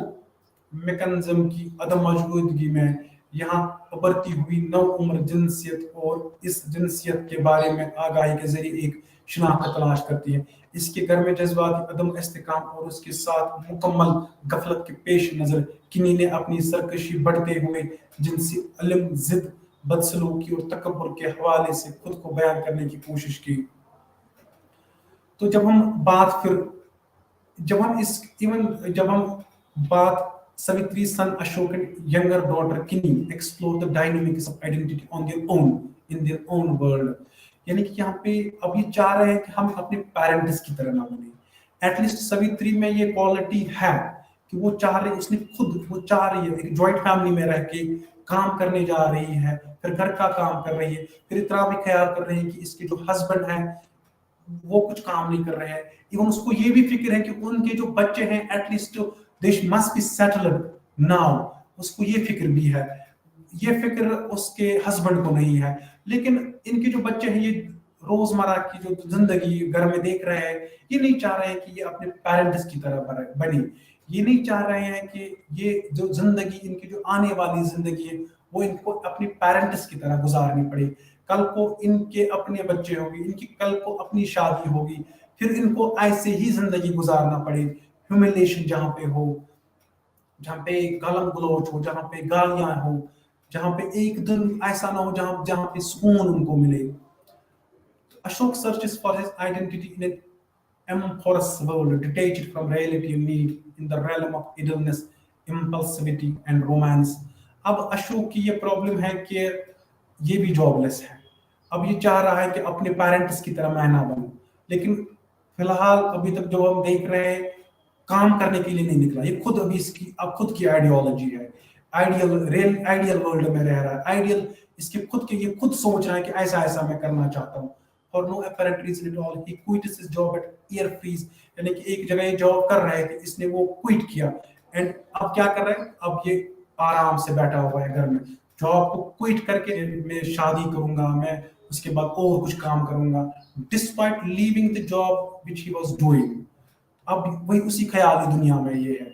मैकेनिज्म की अदम मौजूदगी में यहाँ उभरती हुई नौ उम्र जिनसियत और इस जिनसियत के बारे में आगाही के जरिए एक शनाख्त तलाश करती है। इसके घर में जज्बाती अदम इस्तेकाम और उसके साथ मुकम्मल गफलत के पेश नजर किन्नी ने अपनी सरकशी बढ़ते हुए जिनसी इल्म, जिद, बदसलूकी और तकब्बुर के हवाले से खुद को बयान करने की कोशिश की। तो जब हम बात Savitri's son Ashok and younger daughter Kinni explore the dynamics of identity on their own in their own world, यानी कि यहाँ पे अब ये चाह रहे हैं कि हम अपने पेरेंट्स की तरह ना बने। एटलीस्ट सवित्री में ये क्वालिटी है कि वो चाह रही, उसने खुद वो चाह रही है एक जॉइंट फैमिली में रह के काम करने जा रही है, फिर घर का काम कर रही है, फिर इतना भी ख्याल कर रही है कि इसके जो हस्बैंड हैं वो कुछ काम नहीं कर रहे हैं। इवन उसको ये भी फिक्र है कि उनके जो बच्चे हैं at least they must be settled now, उसको ये फिक्र भी है। ये फिक्र उसके हस्बैंड को नहीं है। लेकिन इनके जो बच्चे हैं ये रोजमर्रा की जो जिंदगी घर में देख रहे हैं, ये नहीं चाह रहे हैं कि ये अपने पेरेंट्स की तरह बने। ये नहीं चाह रहे हैं कि ये जो जिंदगी इनकी जो आने वाली जिंदगी है वो इनको अपने पेरेंट्स की तरह गुजारनी पड़े। कल को इनके अपने बच्चे होंगे, इनकी कल को अपनी शादी होगी, फिर इनको ऐसे ही जिंदगी गुजारना पड़े। ह्यूमिलिएशन जहाँ पे हो, जहाँ पे गालम गलौच हो, जहाँ पे गालियां हो, जहाँ पे एक दिन ऐसा ना हो जहाँ पे सुकून उनको मिले। Ashok searches for his identity in an amorphous world detached from reality and need in the realm of idleness, impulsivity and romance. अब अशोक की ये प्रॉब्लम है कि ये भी जॉबलेस है। अब ये चाह रहा है कि अपने पेरेंट्स की तरह मैं ना बनूं, लेकिन फिलहाल अभी तक जो हम देख रहे हैं काम करने के लिए नहीं निकला। ये खुद अभी इसकी अब खुद की आइडियोलॉजी है, आइडियल वर्ल्ड में रह रहा है। आइडियल इसके खुद के, ये खुद सोच रहा है कि ऐसा ऐसा मैं करना चाहता हूँ। For no apparent reason at all, he quit his job at Airfreeze, यानी कि एक जगह ये जॉब कर रहे थे, इसने वो क्विट किया एंड अब क्या कर रहे हैं, अब ये आराम से बैठा हुआ है घर में। जॉब को क्विट करके मैं शादी करूंगा, मैं उसके बाद और कुछ काम करूंगा। Despite leaving the job which he was doing, अब वही उसी ख्याली दुनिया में ये है।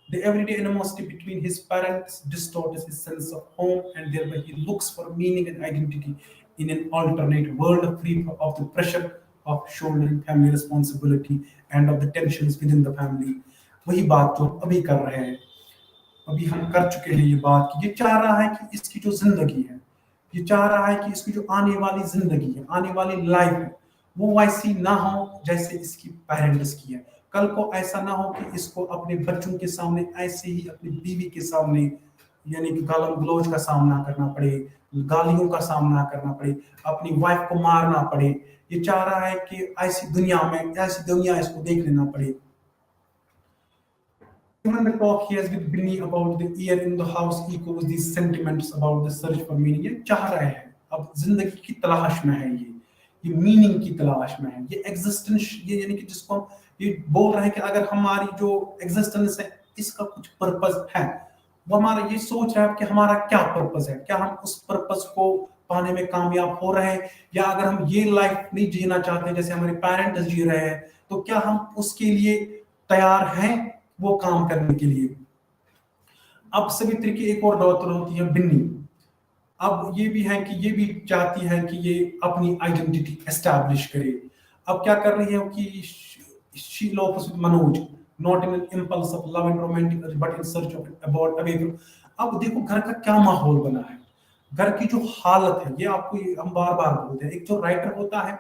The everyday animosity between his parents distorts his sense of home and thereby he looks for meaning and identity in an alternate world free of the pressure of shouldering family responsibility and of the tensions within the family। वही बात जो अभी कर रहे हैं, अभी हम कर चुके हैं ये बात कि ये चाह रहा है कि इसकी जो जिंदगी है ये चाह रहा है कि इसकी जो आने वाली जिंदगी है, आने वाली लाइफ है, वो वैसी ना हो जैसे इसकी पेरेंट्स की है। कल को ऐसा ना हो कि इसको अपने बच्चों के सामने ऐसे ही अपनी बीवी के सामने यानी कि गालम गलौज का सामना करना पड़े, गालियों का सामना करना पड़े, अपनी वाइफ को मारना पड़े। ये चाह रहा है कि ऐसी दुनिया इसको देख लेना पड़े। Even the talk he has with Binny about the air in the house echoes these sentiments about the search for meaning. ये चाह रहे हैं, अब जिंदगी की तलाश में है, ये मीनिंग की तलाश में है, ये एग्जिस्टेंस, ये यानी कि जिसको हम ये बोल रहे हैं कि अगर हमारी जो एग्जिस्टेंस है इसका कुछ पर्पस है, वो हमारा ये सोच रहा है कि हमारा क्या पर्पस है, क्या हम उस पर्पस को पाने में कामयाब हो रहे हैं, या अगर हम ये लाइफ नहीं जीना चाहते जैसे हमारे पेरेंट्स जी रहे हैं, तो क्या हम उसके लिए तैयार हैं वो काम करने के लिए। अब सवित्री की एक और डॉटर होती है बिन्नी। अब ये भी है कि ये भी चाहती है कि ये अपनी आइडेंटिटी एस्टैब्लिश करे। अब क्या कर रही है कि she loves with Manoj, not in an impulse of love and romantic urge, but in search of about away from। अब देखो घर का क्या माहौल बना है, घर की जो हालत है, ये आपको हम बार बार बोलते हैं, एक जो राइटर होता है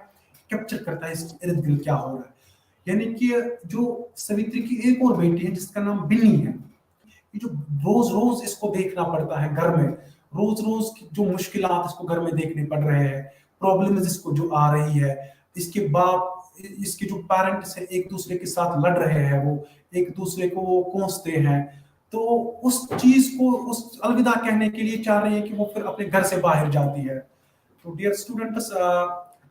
कैप्चर करता है इसके इर्द गिर्द क्या हो रहा है। यानी कि जो सवित्री की एक और बेटी है जिसका नाम बिन्नी है, ये जो रोज रोज इसको देखना पड़ता है घर में, रोज रोज की जो मुश्किलात इसको घर में देखने पड़ रहे हैं, प्रॉब्लम्स इसको जो आ रही है, इसके बाप इसके जो पेरेंट्स है एक दूसरे के साथ लड़ रहे हैं, वो एक दूसरे को वो कोसते हैं, तो उस चीज को उस अलविदा कहने के लिए चाह रही है कि वो फिर अपने घर से बाहर जाती है। तो डियर स्टूडेंट्स,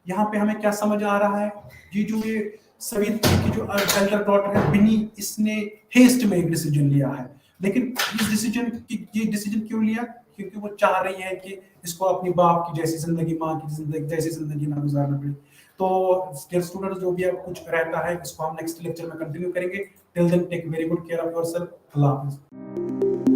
यहाँ पे हमें क्या समझ आ रहा है, ये सवित्री की जो एल्डर डॉटर है बिनी, इसने हेस्ट में एक डिसीजन लिया है, लेकिन ये डिसीजन क्यों लिया, क्योंकि वो चाह रही है कि इसको अपनी बाप की जैसी जिंदगी, माँ की जिंदगी जैसी जिंदगी ना गुजारना पड़े। तो डियर स्टूडेंट्स, जो भी अब कुछ रहता है इसको हम नेक्स्ट लेक्चर में कंटिन्यू करेंगे। Till then take very good care of yourself. Allah Hafiz.